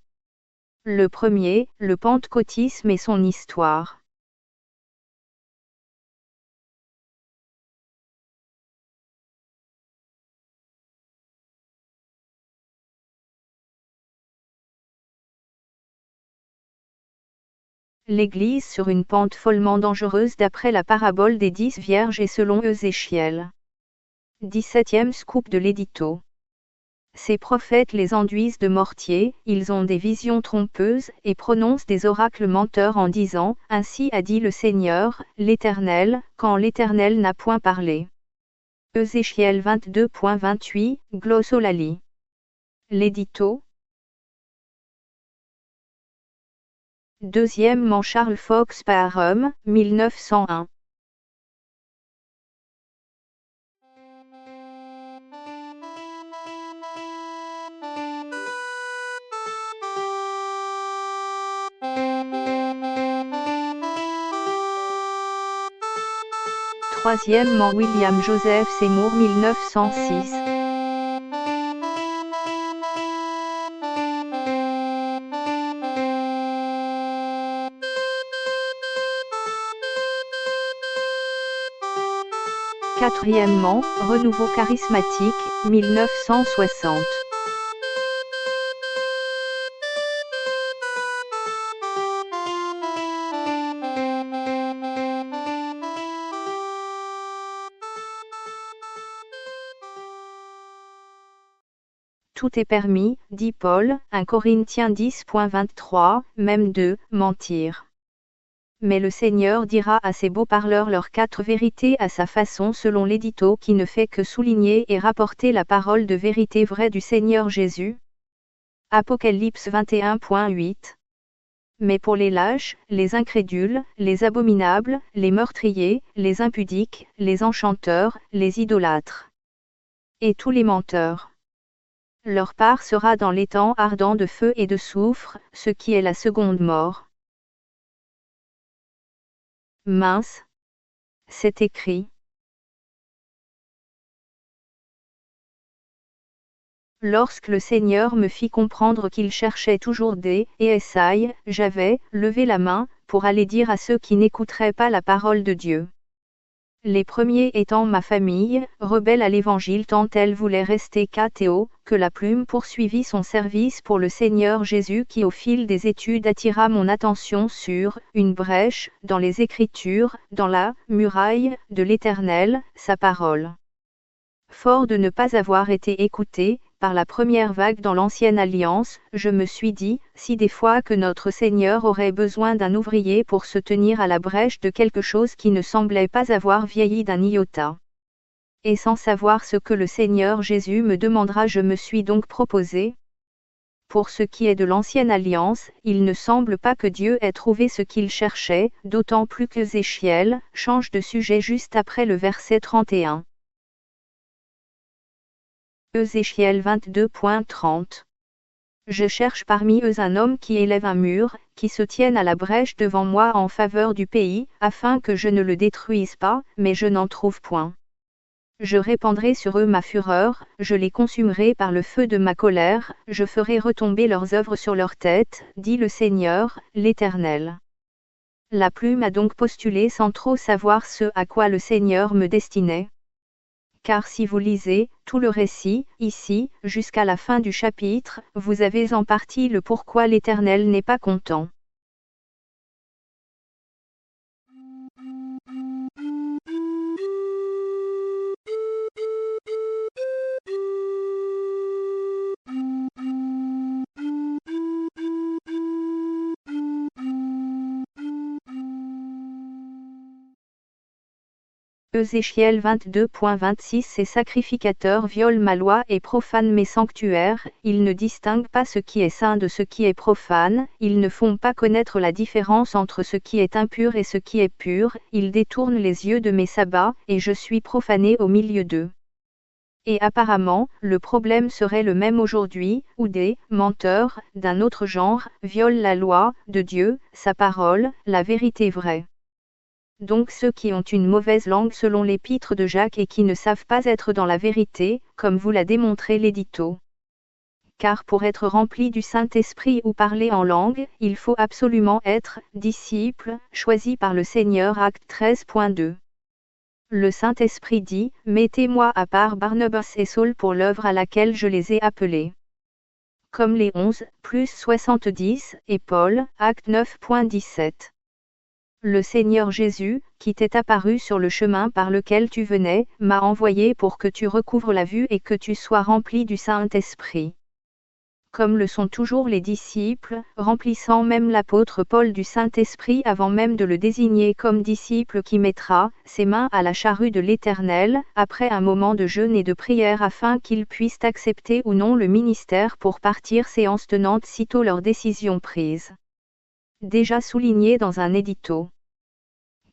Le premier, le pentecôtisme et son histoire. L'Église sur une pente follement dangereuse d'après la parabole des 10 vierges et selon Ézéchiel. 17e scoop de l'édito. Ces prophètes les enduisent de mortier, ils ont des visions trompeuses, et prononcent des oracles menteurs en disant, « Ainsi a dit le Seigneur, l'Éternel, quand l'Éternel n'a point parlé. » Ézéchiel 22.28, Glossolali. L'édito. Deuxièmement Charles Fox Parham, 1901. Troisièmement William Joseph Seymour 1906. Quatrièmement, Renouveau charismatique, 1960. Tout est permis, dit Paul, 1 Corinthiens 10.23, même 2, mentir. Mais le Seigneur dira à ses beaux parleurs leurs 4 vérités à sa façon selon l'édito qui ne fait que souligner et rapporter la parole de vérité vraie du Seigneur Jésus. Apocalypse 21.8. Mais pour les lâches, les incrédules, les abominables, les meurtriers, les impudiques, les enchanteurs, les idolâtres. Et tous les menteurs. Leur part sera dans l'étang ardent de feu et de soufre, ce qui est la seconde mort. Mince. C'est écrit. Lorsque le Seigneur me fit comprendre qu'il cherchait toujours des ESI, j'avais levé la main pour aller dire à ceux qui n'écouteraient pas la parole de Dieu. Les premiers étant ma famille, rebelle à l'Évangile tant elle voulait rester cathéo, que la plume poursuivit son service pour le Seigneur Jésus qui au fil des études attira mon attention sur une brèche dans les Écritures, dans la muraille de l'Éternel, sa parole. Fort de ne pas avoir été écouté, par la première vague dans l'Ancienne Alliance, je me suis dit, si des fois que notre Seigneur aurait besoin d'un ouvrier pour se tenir à la brèche de quelque chose qui ne semblait pas avoir vieilli d'un iota. Et sans savoir ce que le Seigneur Jésus me demandera, je me suis donc proposé. Pour ce qui est de l'Ancienne Alliance, il ne semble pas que Dieu ait trouvé ce qu'il cherchait, d'autant plus que Ézéchiel change de sujet juste après le verset 31. Ézéchiel 22.30. Je cherche parmi eux un homme qui élève un mur, qui se tienne à la brèche devant moi en faveur du pays, afin que je ne le détruise pas, mais je n'en trouve point. Je répandrai sur eux ma fureur, je les consumerai par le feu de ma colère, je ferai retomber leurs œuvres sur leur tête, dit le Seigneur, l'Éternel. La plume a donc postulé sans trop savoir ce à quoi le Seigneur me destinait. Car si vous lisez tout le récit, ici, jusqu'à la fin du chapitre, vous avez en partie le pourquoi l'Éternel n'est pas content. Ézéchiel 22.26 Ces sacrificateurs violent ma loi et profanent mes sanctuaires, ils ne distinguent pas ce qui est saint de ce qui est profane, ils ne font pas connaître la différence entre ce qui est impur et ce qui est pur, ils détournent les yeux de mes sabbats, et je suis profané au milieu d'eux. Et apparemment, le problème serait le même aujourd'hui, où des menteurs, d'un autre genre, violent la loi de Dieu, sa parole, la vérité vraie. Donc ceux qui ont une mauvaise langue selon l'épître de Jacques et qui ne savent pas être dans la vérité, comme vous l'a démontré l'édito. Car pour être rempli du Saint-Esprit ou parler en langue, il faut absolument être disciple, choisi par le Seigneur. Acte 13.2. Le Saint-Esprit dit, « Mettez-moi à part Barnabas et Saul pour l'œuvre à laquelle je les ai appelés. » Comme les 11, plus 70, et Paul, Acte 9.17. Le Seigneur Jésus, qui t'est apparu sur le chemin par lequel tu venais, m'a envoyé pour que tu recouvres la vue et que tu sois rempli du Saint-Esprit. Comme le sont toujours les disciples, remplissant même l'apôtre Paul du Saint-Esprit avant même de le désigner comme disciple qui mettra ses mains à la charrue de l'Éternel, après un moment de jeûne et de prière afin qu'ils puissent accepter ou non le ministère pour partir séance tenante sitôt leur décision prise. Déjà souligné dans un édito.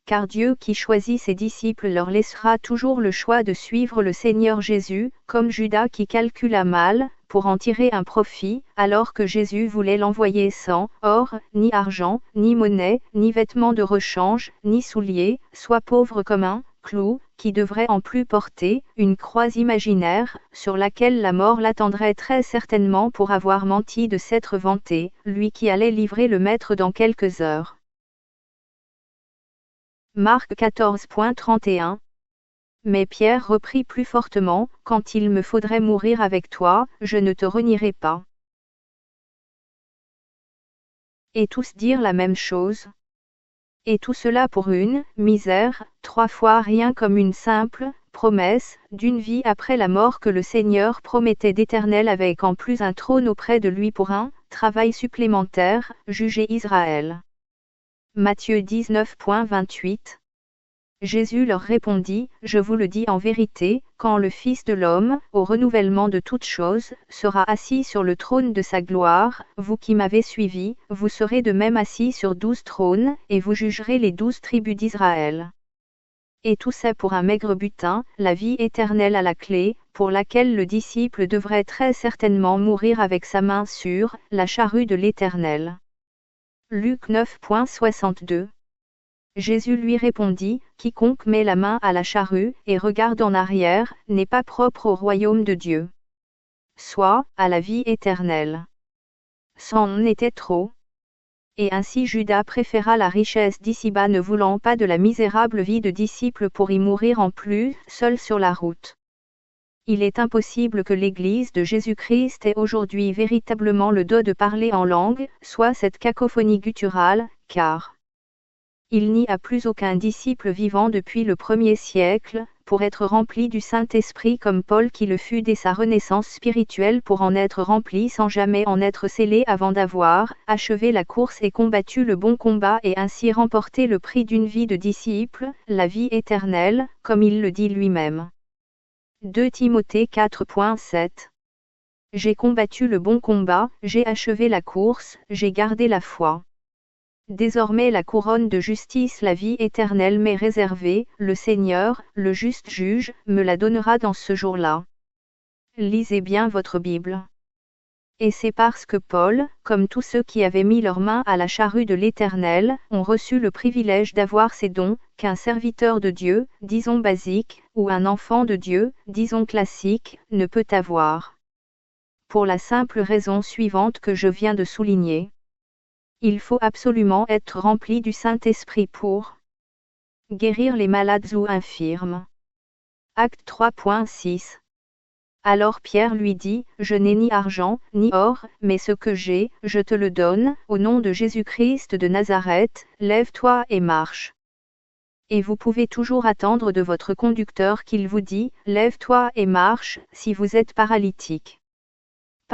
Car Dieu qui choisit ses disciples leur laissera toujours le choix de suivre le Seigneur Jésus, comme Judas qui calcula mal, pour en tirer un profit, alors que Jésus voulait l'envoyer sans or, ni argent, ni monnaie, ni vêtements de rechange, ni souliers, soit pauvre comme un clou, qui devrait en plus porter une croix imaginaire, sur laquelle la mort l'attendrait très certainement pour avoir menti de s'être vanté, lui qui allait livrer le Maître dans quelques heures. Marc 14.31. Mais Pierre reprit plus fortement, « Quand il me faudrait mourir avec toi, je ne te renierai pas. » Et tous dirent la même chose. Et tout cela pour une misère, 3 fois rien comme une simple promesse d'une vie après la mort que le Seigneur promettait d'Éternel avec en plus un trône auprès de lui pour un travail supplémentaire, juger Israël. Matthieu 19.28. Jésus leur répondit, « Je vous le dis en vérité, quand le Fils de l'homme, au renouvellement de toutes choses, sera assis sur le trône de sa gloire, vous qui m'avez suivi, vous serez de même assis sur 12 trônes, et vous jugerez les 12 tribus d'Israël. » Et tout ça pour un maigre butin, la vie éternelle à la clé, pour laquelle le disciple devrait très certainement mourir avec sa main sur la charrue de l'Éternel. Luc 9.62. Jésus lui répondit, « Quiconque met la main à la charrue, et regarde en arrière, n'est pas propre au royaume de Dieu. Soit, à la vie éternelle. » C'en était trop. Et ainsi Judas préféra la richesse d'ici-bas ne voulant pas de la misérable vie de disciple pour y mourir en plus, seul sur la route. Il est impossible que l'Église de Jésus-Christ ait aujourd'hui véritablement le don de parler en langue, soit cette cacophonie gutturale, car il n'y a plus aucun disciple vivant depuis le 1er siècle, pour être rempli du Saint-Esprit comme Paul qui le fut dès sa renaissance spirituelle pour en être rempli sans jamais en être scellé avant d'avoir achevé la course et combattu le bon combat et ainsi remporté le prix d'une vie de disciple, la vie éternelle, comme il le dit lui-même. 2 Timothée 4.7. J'ai combattu le bon combat, j'ai achevé la course, j'ai gardé la foi. Désormais la couronne de justice, la vie éternelle m'est réservée, le Seigneur, le juste juge, me la donnera dans ce jour-là. Lisez bien votre Bible. Et c'est parce que Paul, comme tous ceux qui avaient mis leurs mains à la charrue de l'Éternel, ont reçu le privilège d'avoir ces dons, qu'un serviteur de Dieu, disons basique, ou un enfant de Dieu, disons classique, ne peut avoir. Pour la simple raison suivante que je viens de souligner. Il faut absolument être rempli du Saint-Esprit pour guérir les malades ou infirmes. Acte 3.6. Alors Pierre lui dit, « Je n'ai ni argent, ni or, mais ce que j'ai, je te le donne, au nom de Jésus-Christ de Nazareth, lève-toi et marche. » Et vous pouvez toujours attendre de votre conducteur qu'il vous dit, « Lève-toi et marche » si vous êtes paralytique.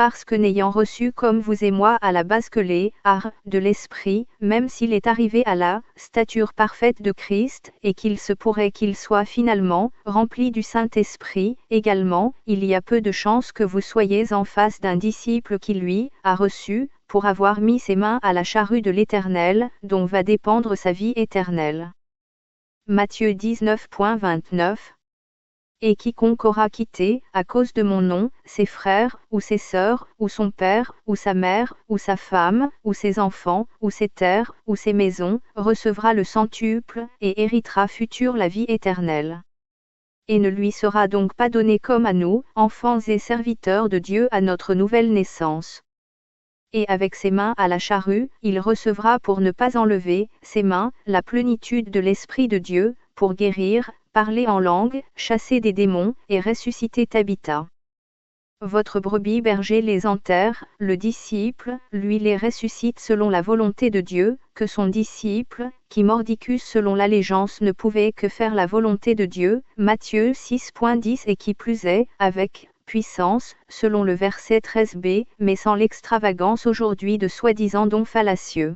parce que n'ayant reçu comme vous et moi à la base que les arts de l'esprit, même s'il est arrivé à la stature parfaite de Christ, et qu'il se pourrait qu'il soit finalement rempli du Saint-Esprit, également, il y a peu de chances que vous soyez en face d'un disciple qui lui a reçu, pour avoir mis ses mains à la charrue de l'Éternel, dont va dépendre sa vie éternelle. Matthieu 19.29. Et quiconque aura quitté, à cause de mon nom, ses frères, ou ses sœurs, ou son père, ou sa mère, ou sa femme, ou ses enfants, ou ses terres, ou ses maisons, recevra le centuple, et héritera futur la vie éternelle. Et ne lui sera donc pas donné comme à nous, enfants et serviteurs de Dieu à notre nouvelle naissance. Et avec ses mains à la charrue, il recevra pour ne pas enlever, ses mains, la plénitude de l'Esprit de Dieu, pour guérir, parler en langue, chasser des démons, et ressusciter Tabitha. Votre brebis berger les enterre, le disciple, lui les ressuscite selon la volonté de Dieu, que son disciple, qui mordicus selon l'allégeance ne pouvait que faire la volonté de Dieu, Matthieu 6.10 et qui plus est, avec puissance, selon le verset 13b, mais sans l'extravagance aujourd'hui de soi-disant dons fallacieux.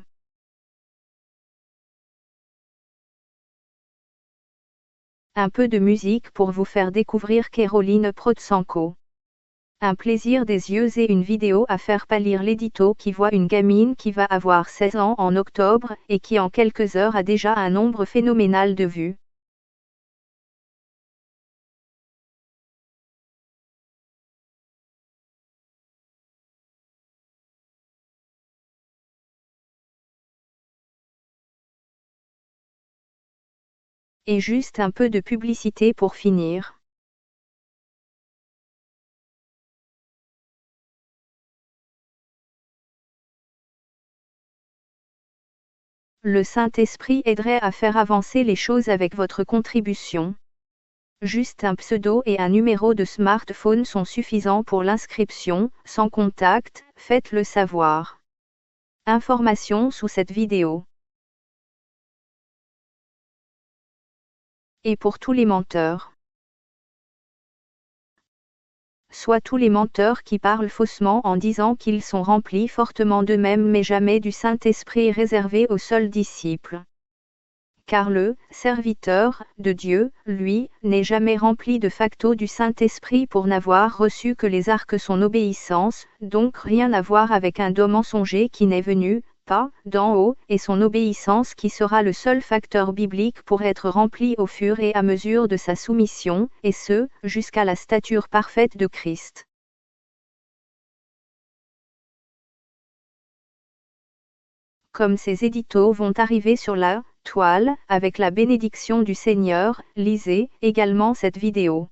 Un peu de musique pour vous faire découvrir Caroline Protsenko. Un plaisir des yeux et une vidéo à faire pâlir l'édito qui voit une gamine qui va avoir 16 ans en octobre et qui en quelques heures a déjà un nombre phénoménal de vues. Et juste un peu de publicité pour finir. Le Saint-Esprit aiderait à faire avancer les choses avec votre contribution. Juste un pseudo et un numéro de smartphone sont suffisants pour l'inscription, sans contact, faites-le savoir. Information sous cette vidéo. Et pour tous les menteurs. Soit tous les menteurs qui parlent faussement en disant qu'ils sont remplis fortement d'eux-mêmes mais jamais du Saint-Esprit réservé aux seuls disciples. Car le serviteur de Dieu, lui, n'est jamais rempli de facto du Saint-Esprit pour n'avoir reçu que les arcs son obéissance, donc rien à voir avec un don mensonger qui n'est venu, pas, d'en haut, et son obéissance qui sera le seul facteur biblique pour être rempli au fur et à mesure de sa soumission, et ce, jusqu'à la stature parfaite de Christ. Comme ces éditos vont arriver sur la toile, avec la bénédiction du Seigneur, lisez également cette vidéo.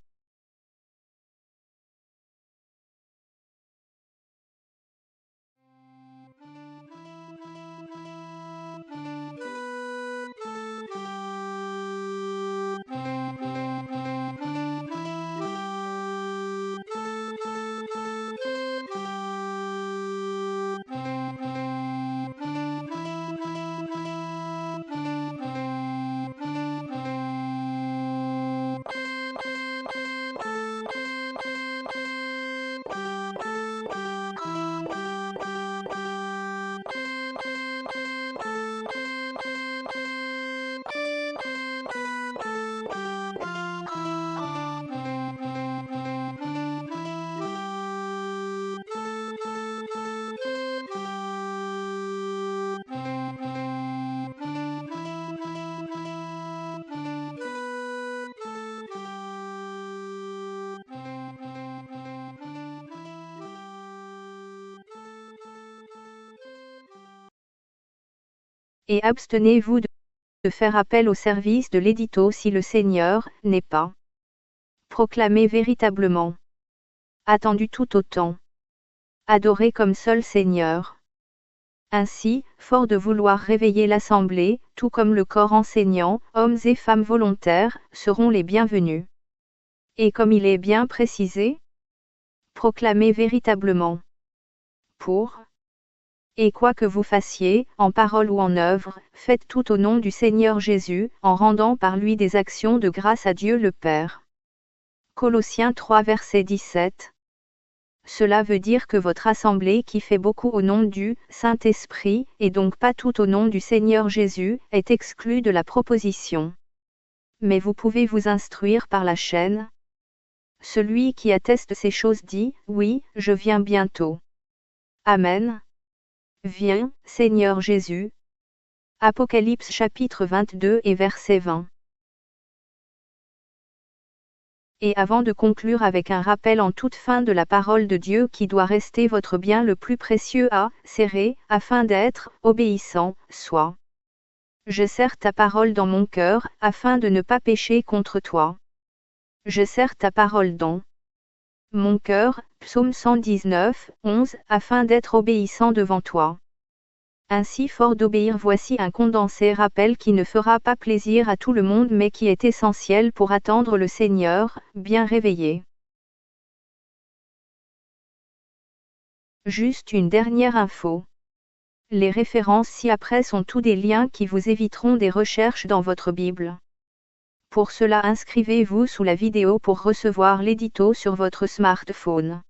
Et abstenez-vous de faire appel au service de l'édito si le Seigneur n'est pas proclamé véritablement. Attendu tout autant. Adoré comme seul Seigneur. Ainsi, fort de vouloir réveiller l'Assemblée, tout comme le corps enseignant, hommes et femmes volontaires, seront les bienvenus. Et comme il est bien précisé, proclamez véritablement. Pour et quoi que vous fassiez, en parole ou en œuvre, faites tout au nom du Seigneur Jésus, en rendant par lui des actions de grâce à Dieu le Père. Colossiens 3 verset 17. Cela veut dire que votre assemblée qui fait beaucoup au nom du Saint-Esprit, et donc pas tout au nom du Seigneur Jésus, est exclue de la proposition. Mais vous pouvez vous instruire par la chaîne. Celui qui atteste ces choses dit, oui, je viens bientôt. Amen. Viens, Seigneur Jésus. Apocalypse chapitre 22 et verset 20. Et avant de conclure avec un rappel en toute fin de la parole de Dieu qui doit rester votre bien le plus précieux à serrer, afin d'être obéissant, soit. Je serre ta parole dans mon cœur, afin de ne pas pécher contre toi. Je serre ta parole dans mon cœur, psaume 119, 11, afin d'être obéissant devant toi. Ainsi fort d'obéir, voici un condensé rappel qui ne fera pas plaisir à tout le monde mais qui est essentiel pour attendre le Seigneur, bien réveillé. Juste une dernière info. Les références ci-après sont tous des liens qui vous éviteront des recherches dans votre Bible. Pour cela, inscrivez-vous sous la vidéo pour recevoir l'édito sur votre smartphone.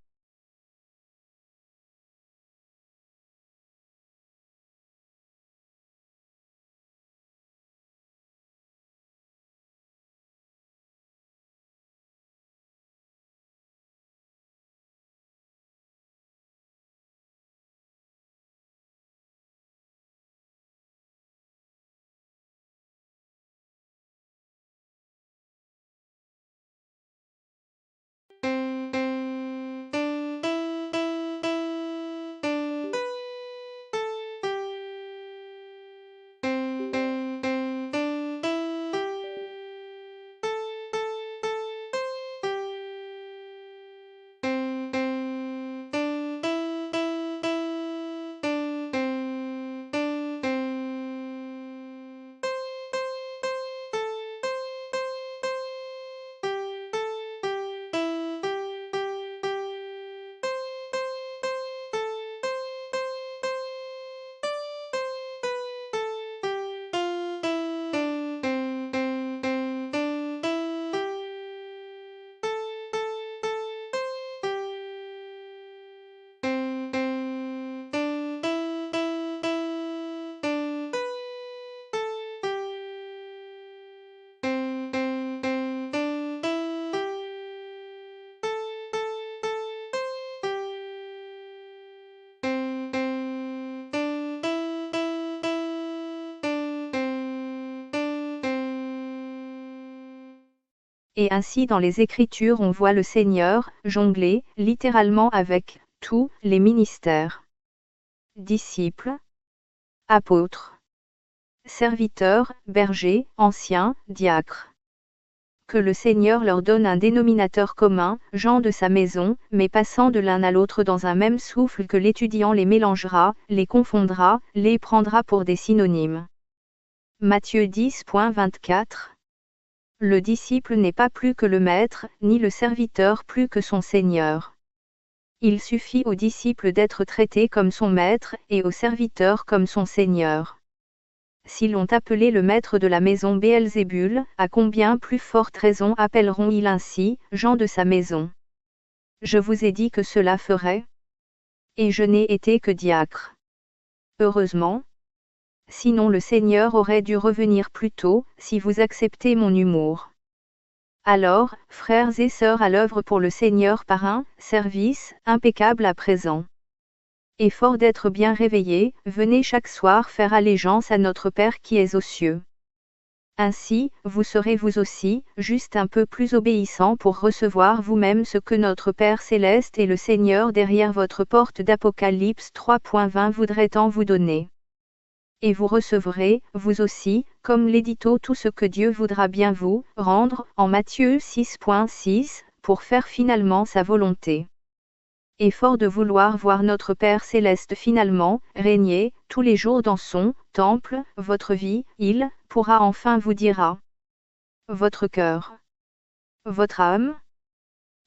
Et ainsi dans les Écritures on voit le Seigneur jongler, littéralement avec tous les ministères. Disciples, apôtres, serviteurs, bergers, anciens, diacres. Que le Seigneur leur donne un dénominateur commun, gens de sa maison, mais passant de l'un à l'autre dans un même souffle, que l'étudiant les mélangera, les confondra, les prendra pour des synonymes. Matthieu 10.24. Le disciple n'est pas plus que le maître, ni le serviteur plus que son Seigneur. Il suffit au disciple d'être traité comme son maître, et au serviteur comme son Seigneur. Si l'on appelait le maître de la maison Béelzébul, à combien plus forte raison appelleront-ils ainsi, gens de sa maison? Je vous ai dit que cela ferait. Et je n'ai été que diacre. Heureusement. Sinon le Seigneur aurait dû revenir plus tôt, si vous acceptez mon humour. Alors, frères et sœurs à l'œuvre pour le Seigneur par un service impeccable à présent. Et fort d'être bien réveillés, venez chaque soir faire allégeance à notre Père qui est aux cieux. Ainsi, vous serez vous aussi, juste un peu plus obéissants pour recevoir vous-même ce que notre Père céleste et le Seigneur derrière votre porte d'Apocalypse 3.20 voudrait tant vous donner. Et vous recevrez, vous aussi, comme l'édito, tout ce que Dieu voudra bien vous rendre, en Matthieu 6.6, pour faire finalement sa volonté. Et fort de vouloir voir notre Père céleste finalement régner tous les jours dans son temple, votre vie, il pourra enfin vous dira. Votre cœur, votre âme,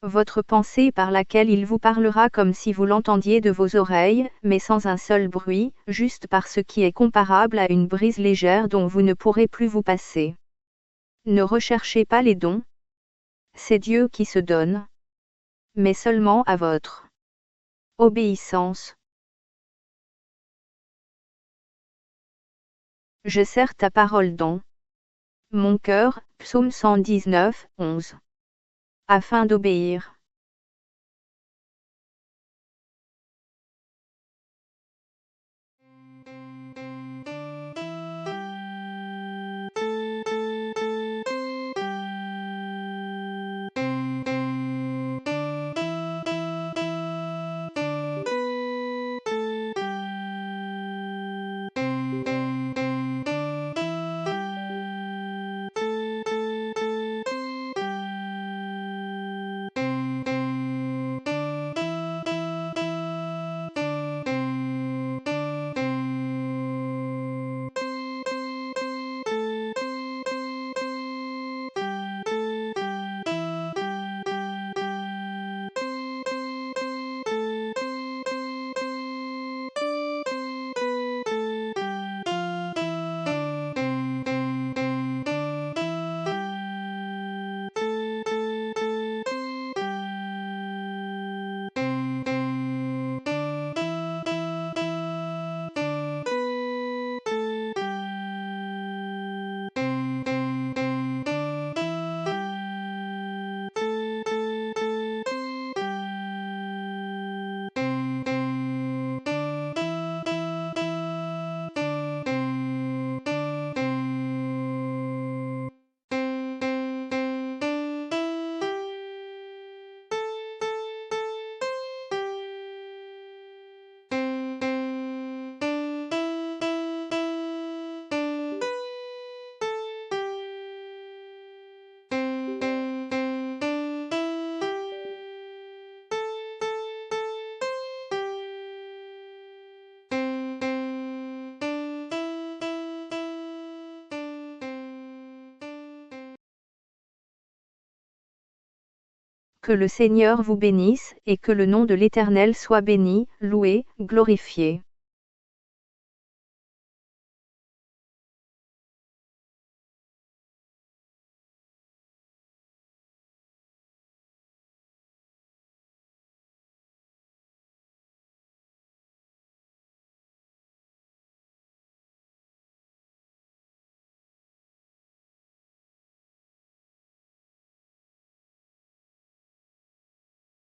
votre pensée par laquelle il vous parlera comme si vous l'entendiez de vos oreilles, mais sans un seul bruit, juste par ce qui est comparable à une brise légère dont vous ne pourrez plus vous passer. Ne recherchez pas les dons. C'est Dieu qui se donne. Mais seulement à votre Obéissance. Je serre ta parole dans mon cœur, psaume 119, 11. Afin d'obéir. Que le Seigneur vous bénisse et que le nom de l'Éternel soit béni, loué, glorifié.